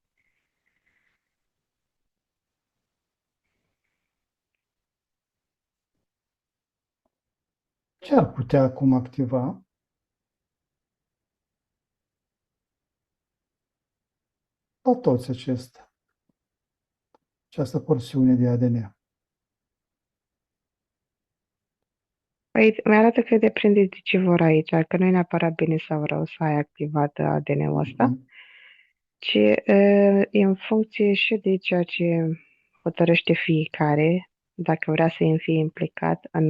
Ce ar putea acum activa la toți această porțiune de ADN? Păi, mi-arată că depinde de ce vor aici, că nu e neapărat bine sau rău să ai activat ADN-ul ăsta, Mhm. ci e în funcție și de ceea ce hotărăște fiecare, dacă vrea să fie implicat în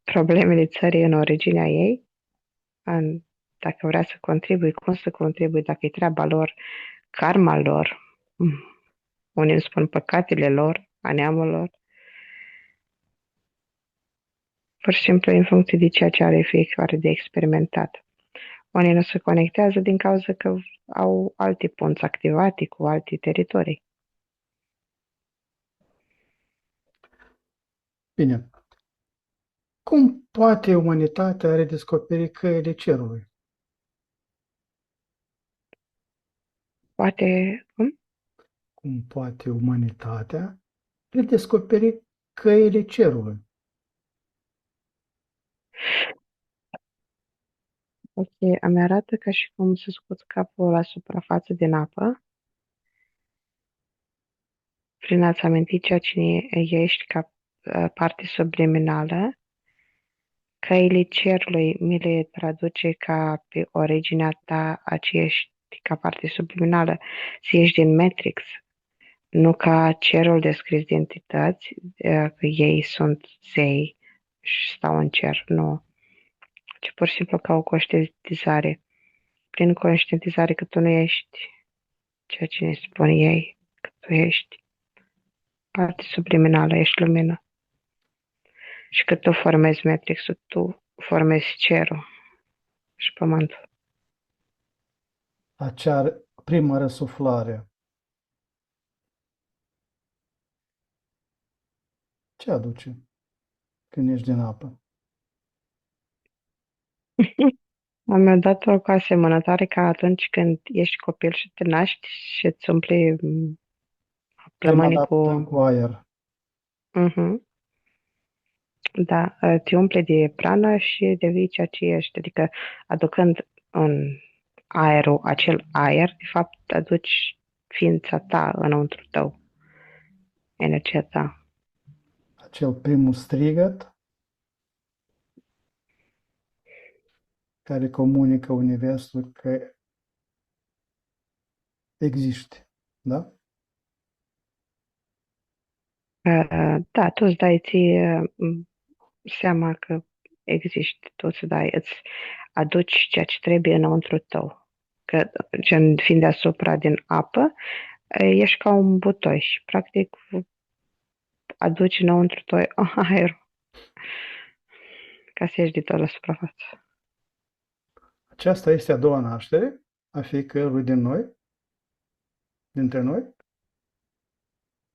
problemele țării în originea ei, dacă vrea să contribui, cum să contribui, dacă e treaba lor, karma lor, unii îmi spun păcatele lor, a neamului, pur și simplu în funcție de ceea ce are fiecare de experimentat. Unii nu se conectează din cauza că au alte punți activate cu alte teritorii. Bine. Cum poate umanitatea redescoperi căile cerului? Poate, Cum poate umanitatea redescoperi căile cerului? Ok, îmi arată ca și cum să scoți capul la suprafață din apă, prin a-ți aminti ceea ce ești ca parte subliminală. Căile cerului mi le traduce ca pe originea ta, a ce ești ca parte subliminală, să ieși din Matrix, nu ca cerul descris de entități, că ei sunt zei și stau în cer, nu, ci pur și simplu ca o conștientizare. Prin conștientizare că tu nu ești ceea ce ne spun ei, că tu ești parte subliminală, ești lumină și că tu formezi Matrix-ul, tu formezi cerul și pământul. Acea primă răsuflare, ce aduce când ești din apă? Am dat-o ca asemănătoare ca atunci când ești copil și te naști și îți umple Prima plămânii dată cu... cu aer. Mhm. Da, te umple de prană și devii ceea ce ești. Adică aducând în aerul, acel aer, de fapt aduci ființa ta înăuntru tău, energia ta. Acel primul strigăt care comunică Universul că există. Da? Da, tu îți dai ție seama că existi, tu îți dai, îți aduci ceea ce trebuie înăuntru tău. Că, gen, fiind deasupra din apă, ești ca un butoi și, practic, aduci înăuntru tău aer ca să ieși de tot la suprafață. Aceasta este a doua naștere a fiecărui din noi, dintre noi,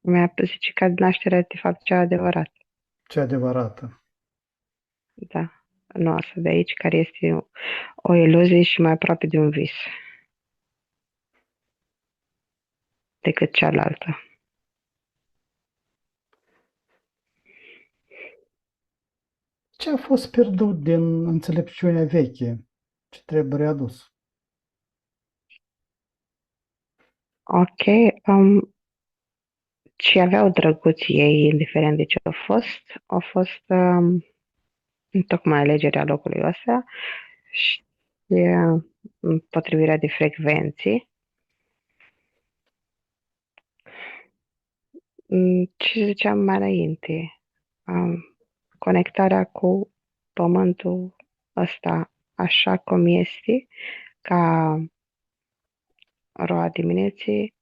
Mi-a zice că nașterea, de fapt, cea adevărată. cea adevărată. Da. Nu asta de aici, care este o iluzie și mai aproape de un vis decât cealaltă. Ce a fost pierdut din înțelepciunea veche? Ce trebuie readus? Ok, ce aveau drăguții ei, indiferent de ce a fost tocmai alegerea locului ăsta și potrivirea de frecvenții. Ce ziceam mai înainte, conectarea cu pământul ăsta așa cum este, ca roa dimineții,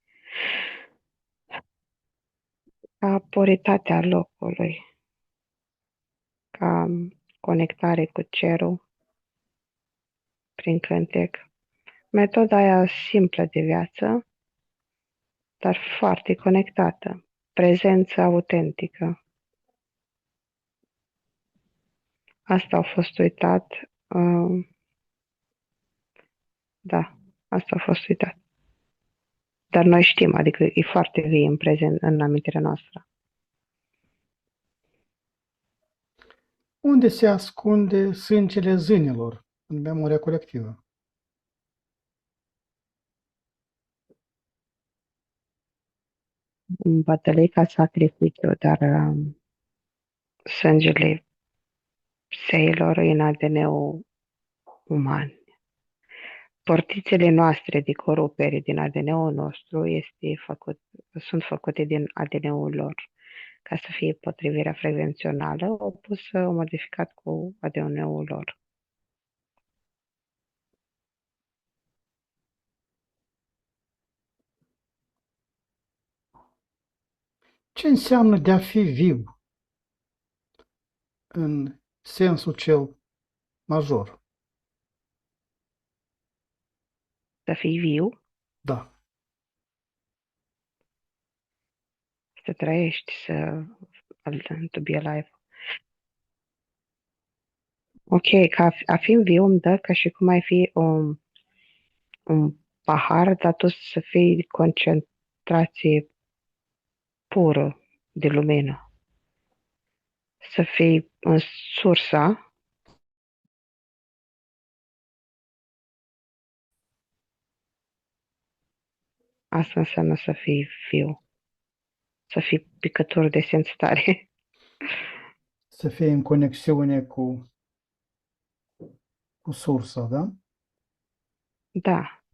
ca puritatea locului, ca conectare cu cerul prin cântec. Metoda aia simplă de viață, dar foarte conectată. Prezență autentică. Asta a fost uitat. Da, asta a fost uitat. Dar noi știm, adică e foarte vie în prezent, în amintirea noastră. Unde se ascunde sângele zânelor în memoria colectivă? Bătălii ca sacrificiu, dar sângele seilor în ADN-ul uman. Portițele noastre de corupere din ADN-ul nostru sunt făcute din ADN-ul lor. Ca să fie potrivirea frecvențională, au modificat cu ADN-ul lor. Ce înseamnă de a fi viu în sensul cel major? Să fii viu, Da. să trăiești, to be alive. Ok, ca a fi viu îmi dă ca și cum ai fi un pahar, dar tu să fii concentrație pură de lumină. Să fii în sursa Asta înseamnă să fii viu, să fii picătură de simț tare. Să fie în conexiune cu sursa, da? Da,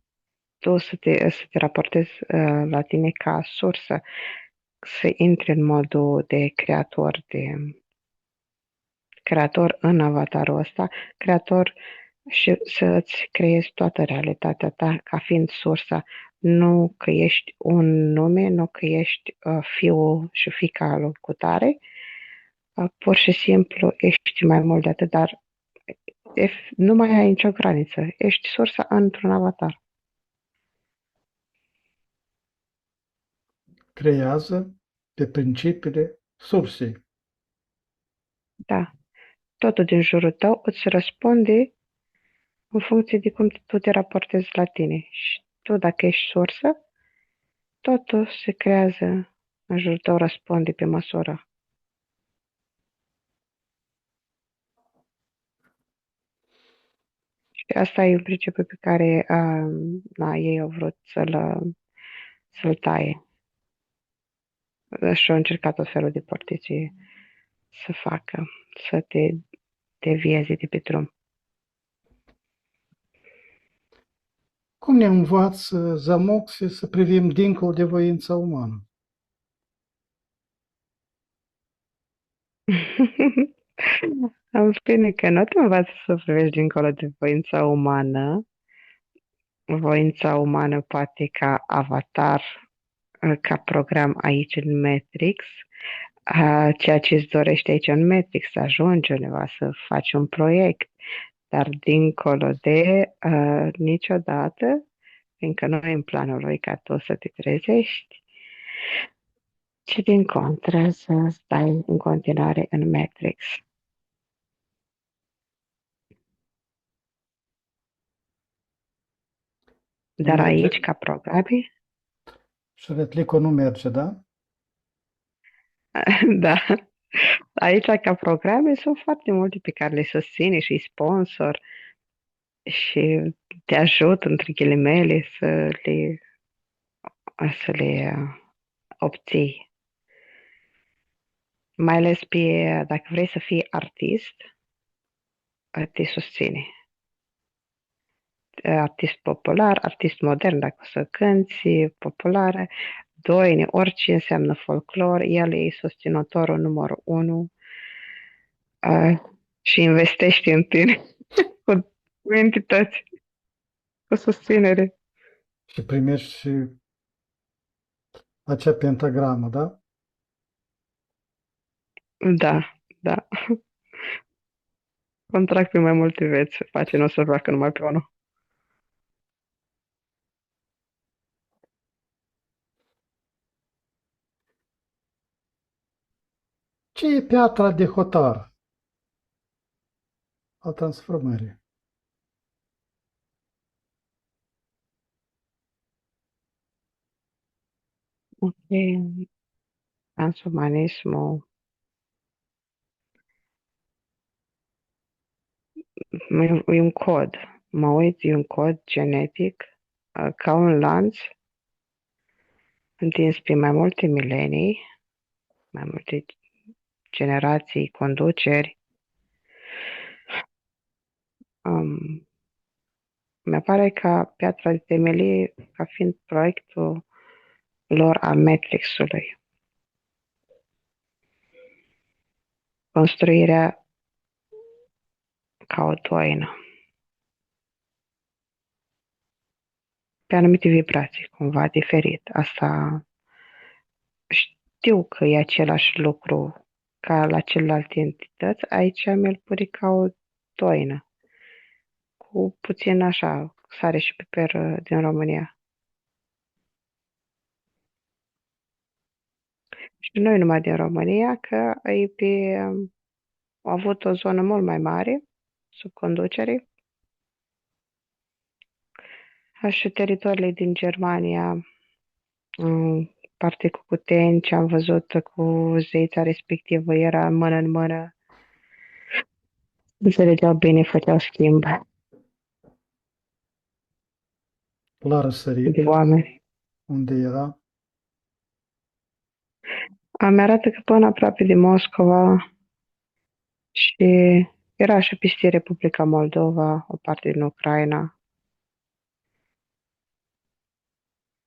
tu să te raportezi la tine ca sursă, să intri în modul de creator în avatarul ăsta, creator și să-ți creezi toată realitatea ta ca fiind sursa, nu că ești un nume, nu că ești fiul și fiica lui cutare, pur și simplu ești mai mult de atât, dar nu mai ai nicio graniță, ești sursa într-un avatar. Creează pe principiile sursei. Da, totul din jurul tău îți răspunde în funcție de cum tu te raportezi la tine. Și tu, dacă ești sursă, totul se creează în jurul tău, răspunde pe măsură. Și asta e un principiu pe care ei au vrut să-l taie. Și au încercat tot felul de portiții să facă, să te devieze de pe drum. Cum ne învață Zamoxi să privim dincolo de voința umană? Am spune că nu te învață să privești dincolo de voința umană. Voința umană poate ca avatar, ca program aici în Matrix, ceea ce îți dorește aici în Matrix, să ajungi undeva, să faci un proiect, dar dincolo de niciodată, fiindcă nu e în planul lui ca tu să te trezești, ci din contră să stai în continuare în Matrix. Nu Dar aici, merge? ca programe, Și retlicul nu merge, da? da, aici, ca programe, sunt foarte multe pe care le susține și sponsor și te ajut, între ghilimele, să le obții. Mai ales dacă vrei să fii artist, te susține. Artist popular, artist modern, dacă o să cânti populare, doine, orice înseamnă folclor, el e susținătorul numărul 1 și investește în tine cu entități, cu susținere. Și primești și acea pentagramă, da? Da, da. Contract pe mai multe vieți se face, nu o să facă numai pe unul. Ce e piatra de hotar al transformării? Ok, transhumanismul e un cod. Mă uit, e un cod genetic ca un lanț întins pe mai multe milenii, mai multe generații, conduceri. Um, Mi-apare ca piatra de temelie ca fiind proiectul lor a Matrixului. Construirea ca o toină, pe anumite vibrații, cumva diferit. Asta știu că e același lucru ca la celelalte entități. Aici mi-l pune ca o toină, cu puțin așa, sare și piper din România. Și nu numai din România, că e au avut o zonă mult mai mare, sub conducere, și teritoriile din Germania, parte cu Cuteni, ce am văzut cu zeița respectivă, era mână în mână, înțelegeau bine, făceau schimb La de răsărit, oameni. Unde era? Mi-arată că până aproape de Moscova și era și peste Republica Moldova, o parte din Ucraina.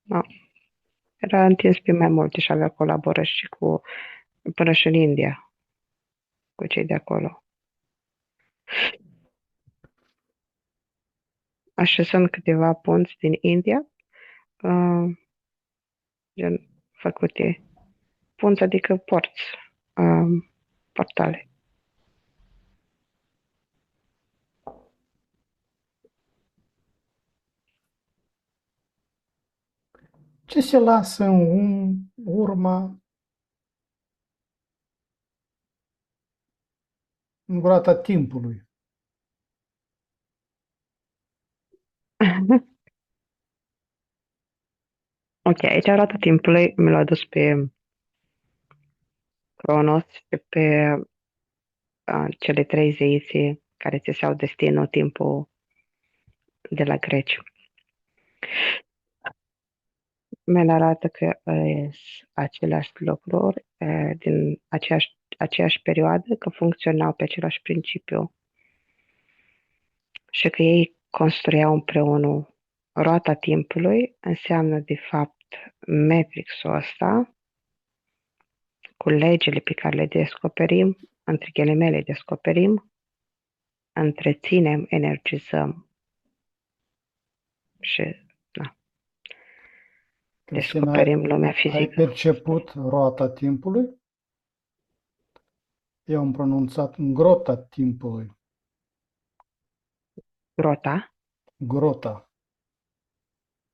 Da. Era întins pe mai multe și avea colaborări și cu, până și în India, cu cei de acolo. Așa sunt câteva punți din India, gen făcute punți, adică porți, portale. Ce se lasă în urma în groata timpului? Ok, aici arată timpului, mi l-a dus pe Cronos și pe cele trei zeițe care ți au destinul, timpul de la greci. Mi arată că aceleași lucruri din aceeași perioadă, că funcționau pe același principiu și că ei construiau împreună roata timpului, înseamnă de fapt Matrix-ul ăsta, cu legile pe care le descoperim, între ghilimele descoperim, întreținem, energizăm și na, Cristina, descoperim lumea ai fizică. perceput roata timpului? Eu am pronunțat grota timpului. Grota Grota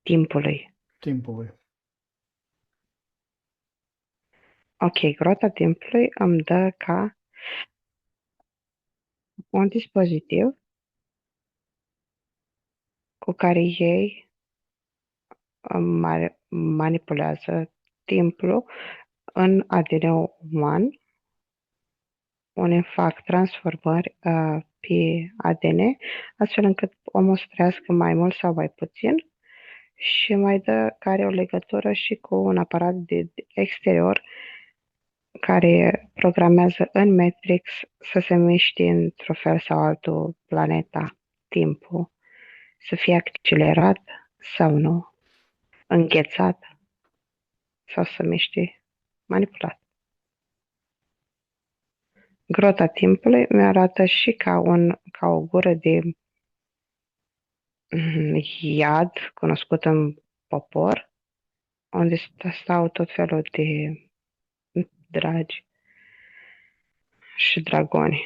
timpului. timpului. Ok, grota timpului îmi dă ca un dispozitiv cu care ei manipulează timpul în ADN-ul uman, unde fac transformări pe ADN, astfel încât omul să trăiască mai mult sau mai puțin și mai dă care o legătură și cu un aparat de exterior care programează în Matrix să se miște într-un fel sau altul planeta, timpul, să fie accelerat sau nu, înghețat sau să miște manipulat. Grota timpului mi-arată și ca o gură de iad cunoscut în popor, unde stau tot felul de dragi și dragoni.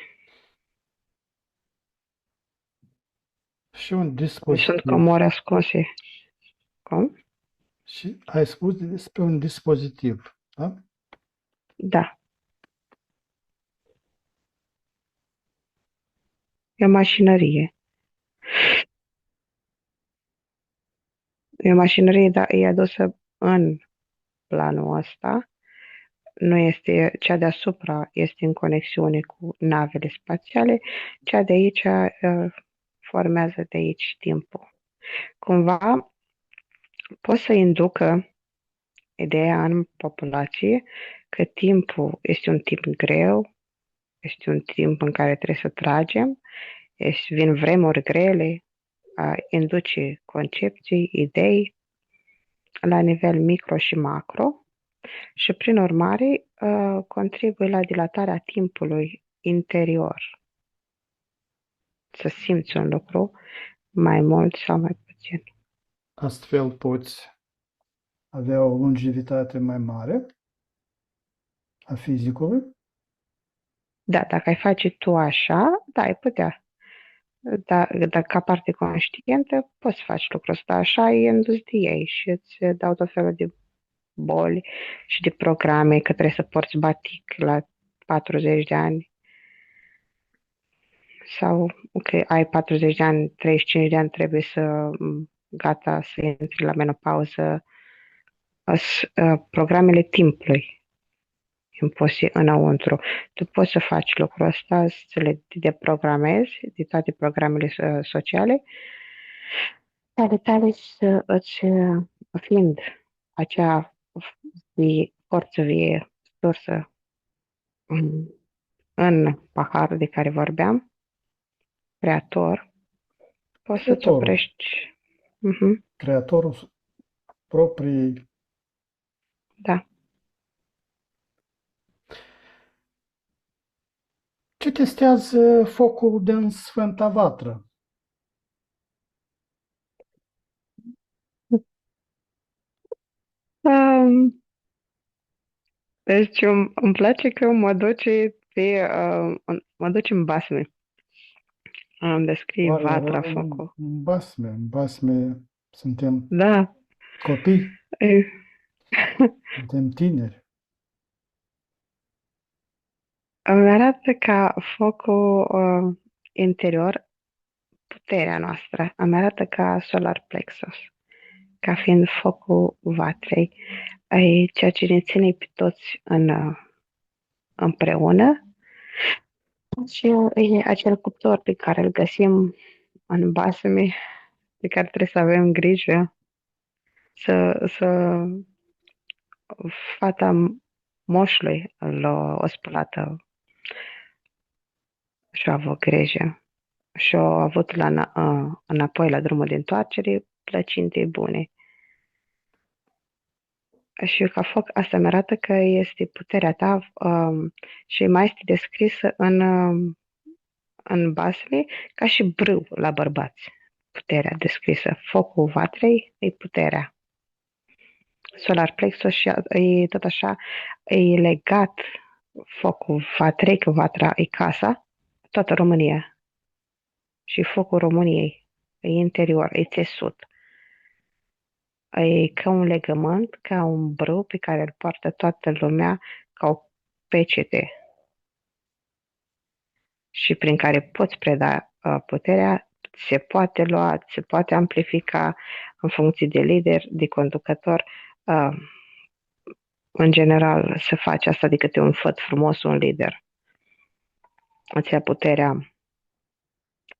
Și un Sunt dispozitiv. comori ascunse. Cum? Și ai spus despre un dispozitiv, da? Da. E o mașinărie. E o mașinărie, dar e adusă în planul ăsta. Nu este cea deasupra, este în conexiune cu navele spațiale. Cea de aici formează de aici timpul. Cumva pot să inducă ideea în populație că timpul este un timp greu, este un timp în care trebuie să tragem, vin vremuri grele, induce concepții, idei la nivel micro și macro și, prin urmare, contribuie la dilatarea timpului interior. Să simți un lucru mai mult sau mai puțin. Astfel poți avea o longevitate mai mare a fizicului. Da, dacă ai face tu așa, da, ai putea. Dar ca parte conștientă poți să faci lucrul ăsta așa, e indus de ei și îți dau tot felul de boli și de programe că trebuie să porți batic la 40 de ani sau că ai 40 de ani, 35 de ani trebuie să gata să intri la menopauză. Programele timpului impuse înăuntru. Tu poți să faci lucrul ăsta, să le deprogramezi de toate programele sociale, ale tale să îți fiind acea forță vie storsă în paharul de care vorbeam, creator, poți să-ți Creatorul. oprești. Mhm, Creatorul proprii. da. Ce testează focul din Sfânta Vatră? Um, deci îmi place că mă duce în basme. Îmi descrie Oare vatra, eroăm în focul. basme? În basme suntem Da. copii, E, suntem tineri. îmi arată ca focul interior puterea noastră. Îmi arată ca solar plexus, ca fiind focul vatrei, ceea ce ne ține pe toți împreună și e acel cuptor pe care îl găsim în basme, de care trebuie să avem grijă, să fata moșului o spălată și-a avut grijă și-a avut înapoi la drumul de întoarcere plăcinte bune. Și ca foc, asta mi arată că este puterea ta și mai este descrisă în basme ca și brâu la bărbați. Puterea descrisă. Focul vatrei e puterea. Solar plexus și e tot așa, e legat focul vatrei, că vatra e casa, toată România. Și focul României e interior, e țesut. E ca un legământ, ca un brâu pe care îl poartă toată lumea ca o pecete și prin care poți preda puterea, se poate lua, se poate amplifica în funcție de lider, de conducător. Uh, în general, se face asta de câte un făt frumos, un lider. Îți ia puterea,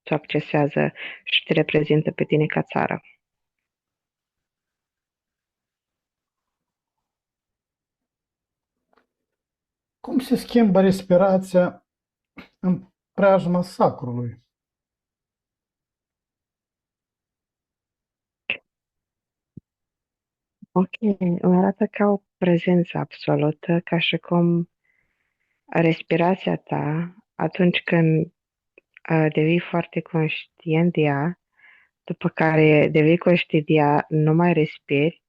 ți accesează și te reprezintă pe tine ca țară. Cum se schimbă respirația în preajma sacrului? Ok, îmi arată ca o prezență absolută, ca și cum respirația ta, atunci când devii foarte conștient de ea, după care devii conștient de ea, nu mai respiri,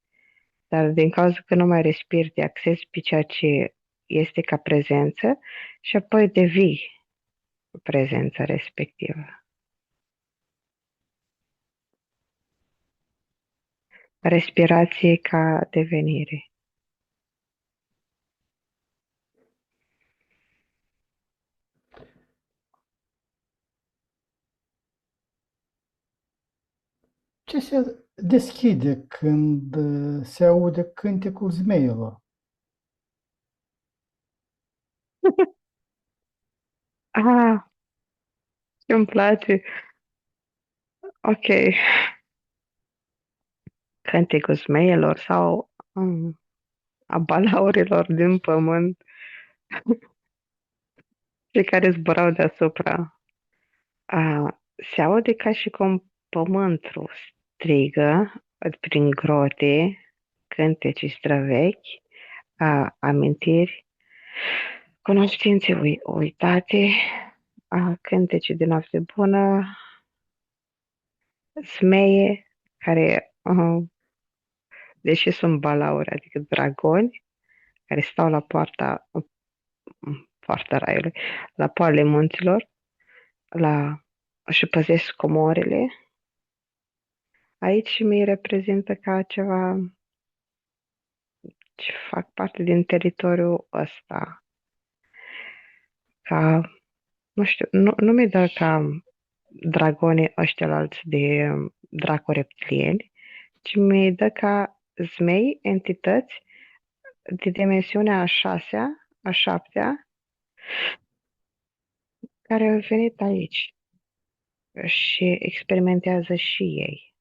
dar din cauza că nu mai respiri, te accesi pe ceea ce este ca prezență și apoi devii prezența respectivă. Respirație ca devenire. Ce se deschide când se aude cântecul zmeilor? Ah, îmi place. Ok. Cânticul zmeilor sau a balaurilor din pământ și care zburau deasupra. Se aude ca și cum pământul strigă prin grote, cântece străvechi, amintiri, cunoștințe uitate, cântece de noapte bună, smeie, care, deși sunt balauri, adică dragoni, care stau la poarta raiului, la poalele munților, și păzesc comorile. Aici mi reprezintă ca ceva ce fac parte din teritoriul ăsta. Ca, nu știu, nu mi-e doar ca dragonii ăștialalți de draco reptilieni, ci mi-e dă ca zmei, entități de dimensiunea a șasea, a șaptea, care au venit aici și experimentează și ei.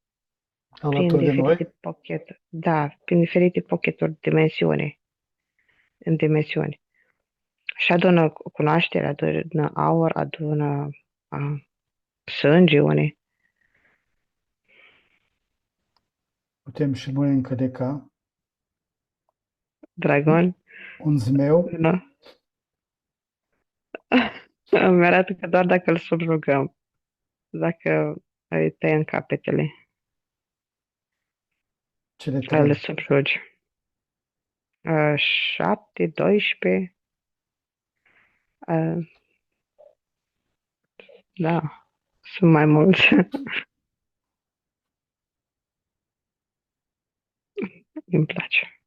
prin alături de noi. diferite pocket, da, prin diferite pocketuri în dimensiuni. Și adună cunoaștere, adună aur, adună sânge unii. Putem și noi încădeca Dragon, un zmeu. nu? Îmi arată că doar dacă îl subrugăm, dacă îi tăiem capetele, Cele îl trei. subjugi. 7, 12, da, sunt mai mulți. Îmi place.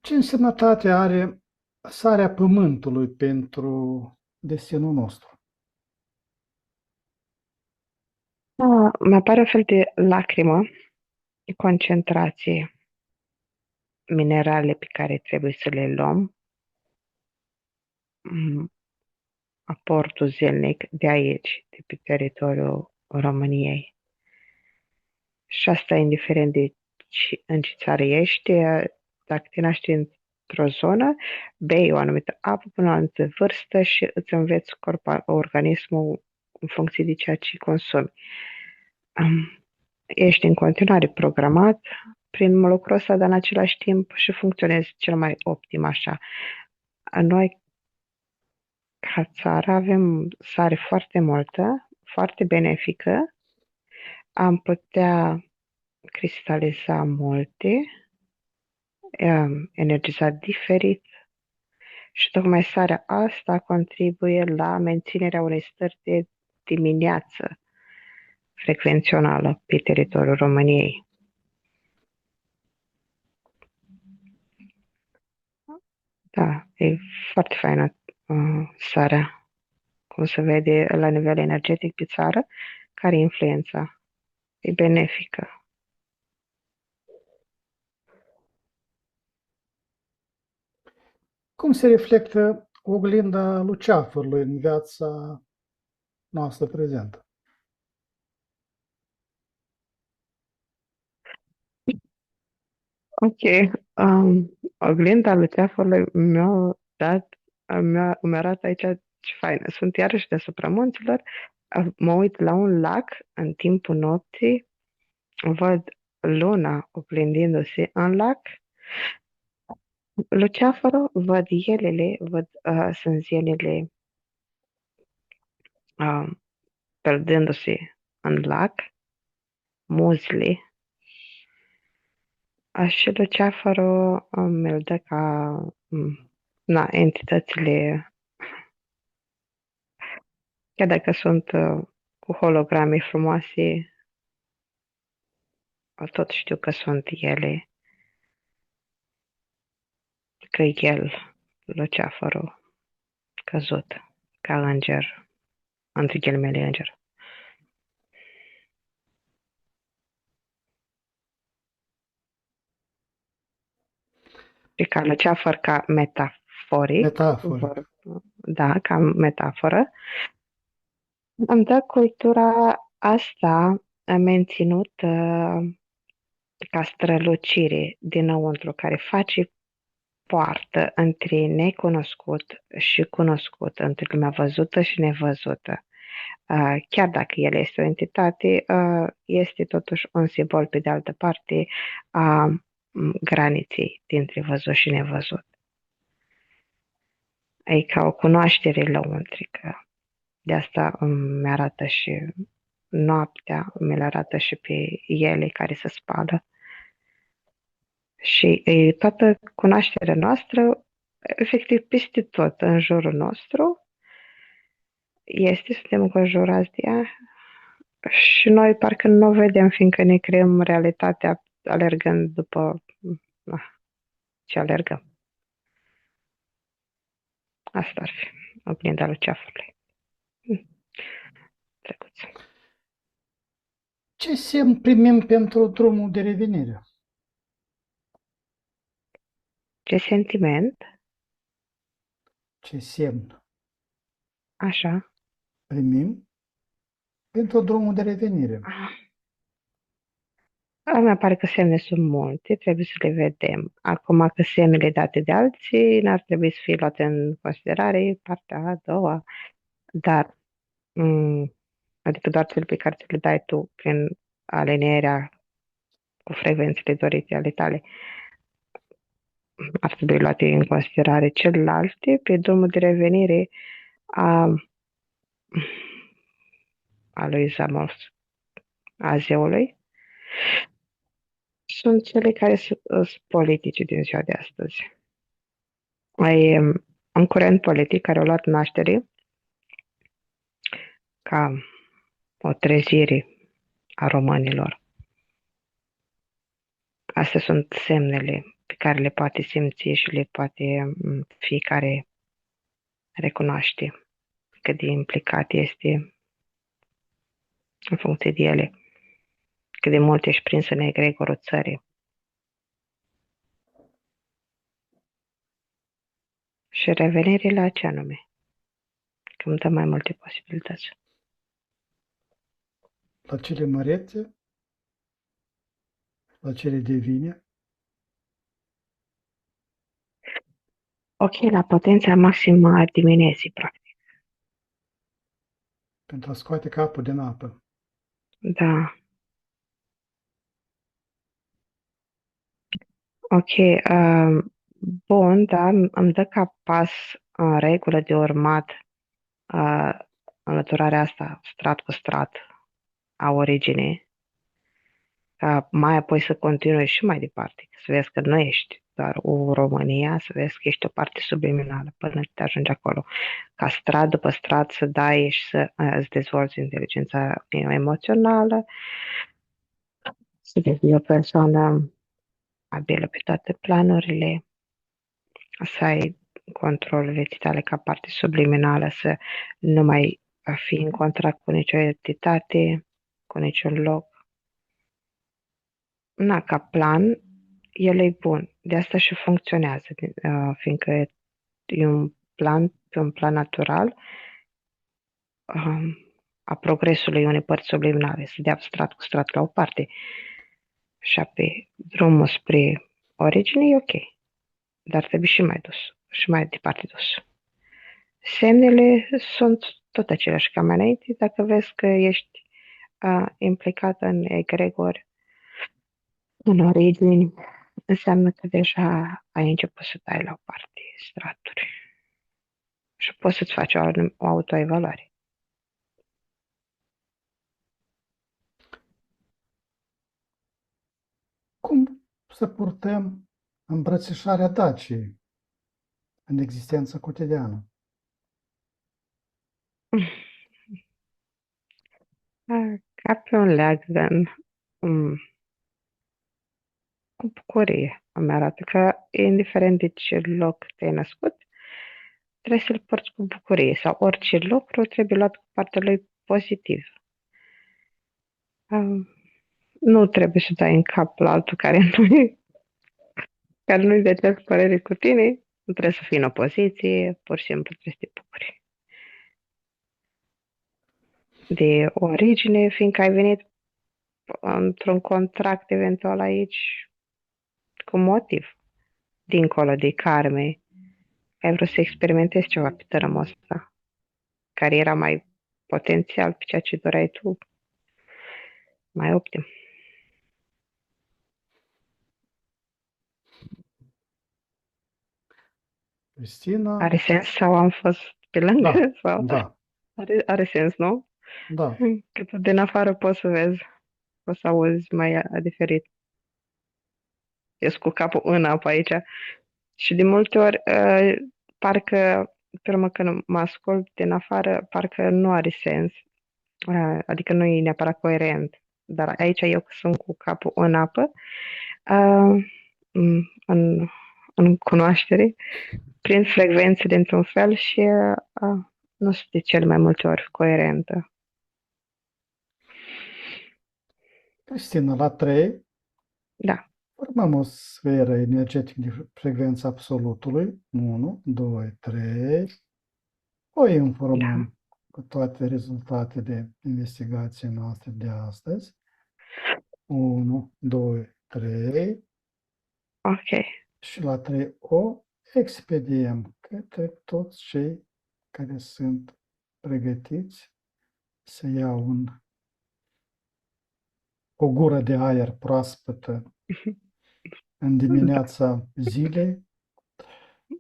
Ce însemnătate are sarea pământului pentru destinul nostru? Mi apare un fel de lacrimă, concentrație minerale pe care trebuie să le luăm, aportul zilnic de aici, de pe teritoriul României. Și asta indiferent de în ce țară ești, dacă te naști într-o zonă, bei o anumită apă până la o anumită vârstă și îți înveți organismul în funcție de ceea ce consumi. Ești în continuare programat prin lucrul ăsta, dar în același timp și funcționezi cel mai optim așa. Noi, ca țară, avem sare foarte multă, foarte benefică, am putea cristaliza multe, energiza diferit și tocmai sarea asta contribuie la menținerea unei stări de dimineață frecvențională pe teritoriul României. Da, e foarte faină sarea, cum se vede la nivel energetic pe țară, care e influența. E benefică. Cum se reflectă oglinda luceafărului în viața noastră prezentă? Ok. Oglinda lui Teafărului mi arată aici ce faină. Sunt iarăși deasupra munților, mă uit la un lac în timpul nopții, văd luna oglindindu-se în lac, luceafărul, văd elele, văd sânzienile perdându-se în lac, muzile, și luceafărul mi-l dă ca entitățile. Chiar dacă sunt cu holograme frumoase, tot știu că sunt ele, că el, luceafărul, căzut, ca înger, între ghilimele înger. Și ca luceafăr, ca metaforic, Metaforic. da, ca metaforă, îmi dă cultura asta menținut ca strălucire dinăuntru, care face poartă între necunoscut și cunoscut, între lumea văzută și nevăzută. Chiar dacă el este o entitate, este totuși un simbol, pe de altă parte, a graniței dintre văzut și nevăzut. E ca o cunoaștere lăuntrică. De asta îmi arată și noaptea, mi le arată și pe ele care se spală. Și toată cunoașterea noastră, efectiv peste tot în jurul nostru, suntem înconjurați de ea și noi parcă nu o vedem, fiindcă ne creăm realitatea alergând după ce alergăm. Asta ar fi oglinda luceafărului. Trecuț. Ce semn primim pentru drumul de revenire? Ce sentiment? Ce semn Așa. primim Pentru drumul de revenire. Mi pare că semne sunt multe, trebuie să le vedem. Acum că semnele date de alții n-ar trebui să fie luate în considerare partea a doua, dar adică doar cele pe care ți le dai tu prin alinierea cu frecvențele dorite ale tale, ar trebui luate în considerare celelalte pe drumul de revenire a, a lui Zamos, a zeului. Sunt cele care sunt politice din ziua de astăzi. Ai un curent politic care a luat naștere ca o trezire a românilor. Astea sunt semnele pe care le poate simți și le poate fiecare recunoaște cât de implicat este în funcție de ele, cât de mult ești prins în egregorul țării. Și revenirea la ce anume? Că îmi dă mai multe posibilități. La cele mărețe, la cele divine, Ok, la potența maximă a dimineții, practic. pentru a scoate capul din apă. Da. Ok. Bun, da, îmi dă ca pas în regulă de urmat înlăturarea asta, strat cu strat, a originii, ca mai apoi să continui și mai departe, să vezi că nu ești doar o România, să vezi că ești o parte subliminală până te ajungi acolo. Ca strat după strat să dai și să îți dezvolți inteligența emoțională, să devii o persoană abilă pe toate planurile, să ai controlul vieții tale ca parte subliminală, să nu mai fii în contract cu nicio entitate, cu niciun loc. Na, ca plan, el e bun. De asta și funcționează, fiindcă e pe un plan natural a progresului unei părți subliminale, să dea strat cu strat la o parte. Și pe drumul spre origine e ok, dar trebuie și mai dus, și mai departe dus. Semnele sunt tot aceleași ca mai înainte. Dacă vezi că ești implicat în egregori, în origini, înseamnă că deja ai început să dai la o parte straturi și poți să-ți faci o autoevaluare. Cum să purtăm îmbrățișarea Daciei în existența cotidiană? Ca pe un leagăn, cu bucurie. Îmi arată că, indiferent de ce loc te-ai născut, trebuie să-l porți cu bucurie sau orice lucru trebuie luat cu partea lui pozitiv. Nu trebuie să dai în cap la altul care nu-i de aceeași părere cu tine, nu trebuie să fii în opoziție, pur și simplu trebuie să te bucuri de origine, fiindcă ai venit într-un contract eventual aici cu motiv, dincolo de karme, ai vrut să experimentezi ceva pe tărâmul ăsta, care era mai potențial pe ceea ce doreai tu, mai optim. Cristina? Are sens sau am fost pe lângă? Da, Sau... da, Are sens, nu? da. Că tu din afară poți să vezi, poți să auzi mai diferit. Eu sunt cu capul în apă aici și de multe ori parcă, pe urmă când mă ascult din afară, parcă nu are sens, adică nu e neapărat coerent. Dar aici eu sunt cu capul în apă, uh, în, în cunoaștere, prin frecvențe dintr-un fel și nu sunt de cele mai multe ori coerentă. Cristina, la 3, Da, formăm o sferă energetică de frecvență absolutului. 1, 2, 3. O da. informăm. cu toate rezultatele investigației noastre de astăzi. 1, 2, 3 Ok. și la 3 o expediem către toți cei care sunt pregătiți să iau o gură de aer proaspătă în dimineața zilei,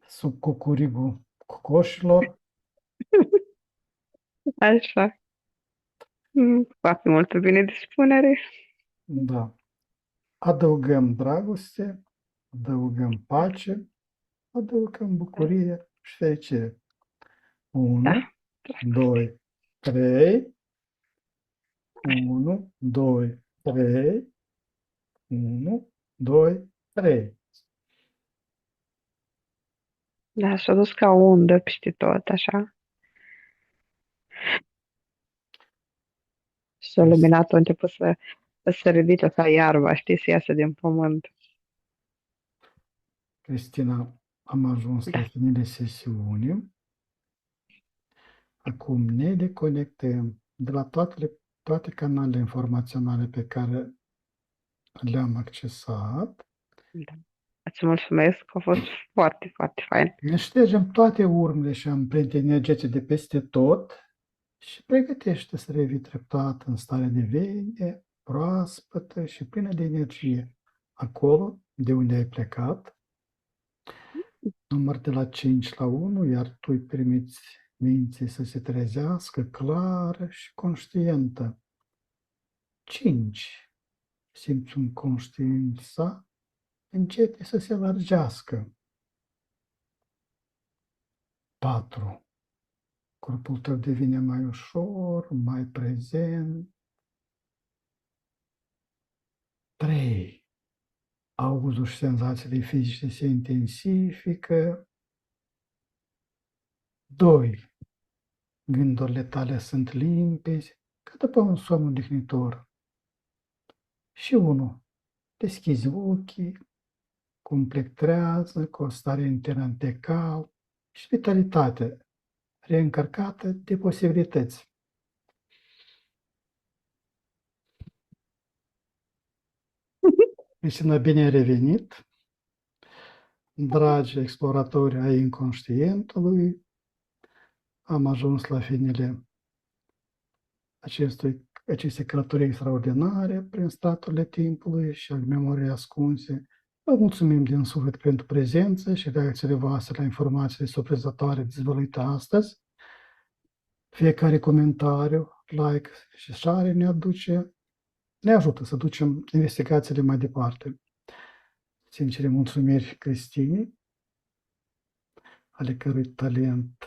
sub cucurigul cocoșilor. Așa. Foarte multă bine dispunere. Da. Adăugăm dragoste, adăugăm pace, adăugăm bucurie și fericire. 1, Da. 2, 3. 1, 2, 3. 1, 2, 3. Da, s-a dus ca o undă peste tot, așa. Și luminatul a început să se ridice ca iarba, știi, să iasă din pământ. Cristina, am ajuns la Da. finele sesiunii. Acum ne deconectăm de la toate canalele informaționale pe care le-am accesat. Da. Îți mulțumesc, a fost foarte, foarte fain. Ne ștergem toate urmele și amprente energetice de peste tot și pregătește să revii treptat în stare de veche, proaspătă și plină de energie. Acolo, de unde ai plecat, număr de la 5 la 1, iar tu îi permiți minții să se trezească clară și conștientă. 5. Simțul conștiința începe să se lărgească. 4. Corpul tău devine mai ușor, mai prezent. 3. Auzul și senzațiile fizice se intensifică. 2. Gândurile tale sunt limpezi, ca după un somn odihnitor. Și 1. Deschizi ochii, cu un plec trează, cu o stare internă de cal și vitalitate, reîncărcată de posibilități. Cristina, bine ai revenit! Dragi exploratori ai inconștientului, am ajuns la finele acestei călătorii extraordinare prin straturile timpului și al memoriei ascunse. Vă mulțumim din suflet pentru prezență și reacțiile voastre la informațiile surprinzătoare dezvăluite astăzi. Fiecare comentariu, like și share ne ajută să ducem investigațiile mai departe. Sincere mulțumiri Cristinei, ale cărui talent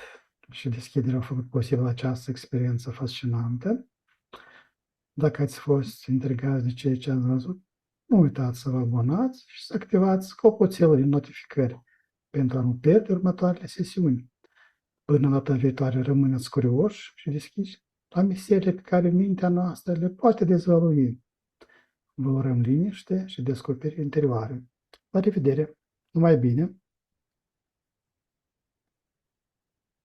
și deschidere au făcut posibil această experiență fascinantă. Dacă ați fost intrigați de ceea ce ați văzut, nu uitați să vă abonați și să activați clopoțelul de notificări pentru a nu pierde următoarele sesiuni. Până data viitoare, rămâneți curioși și deschiși la miseriile pe care mintea noastră le poate dezvălui. Vă urăm liniște și descoperiri interioare. La revedere! Numai bine!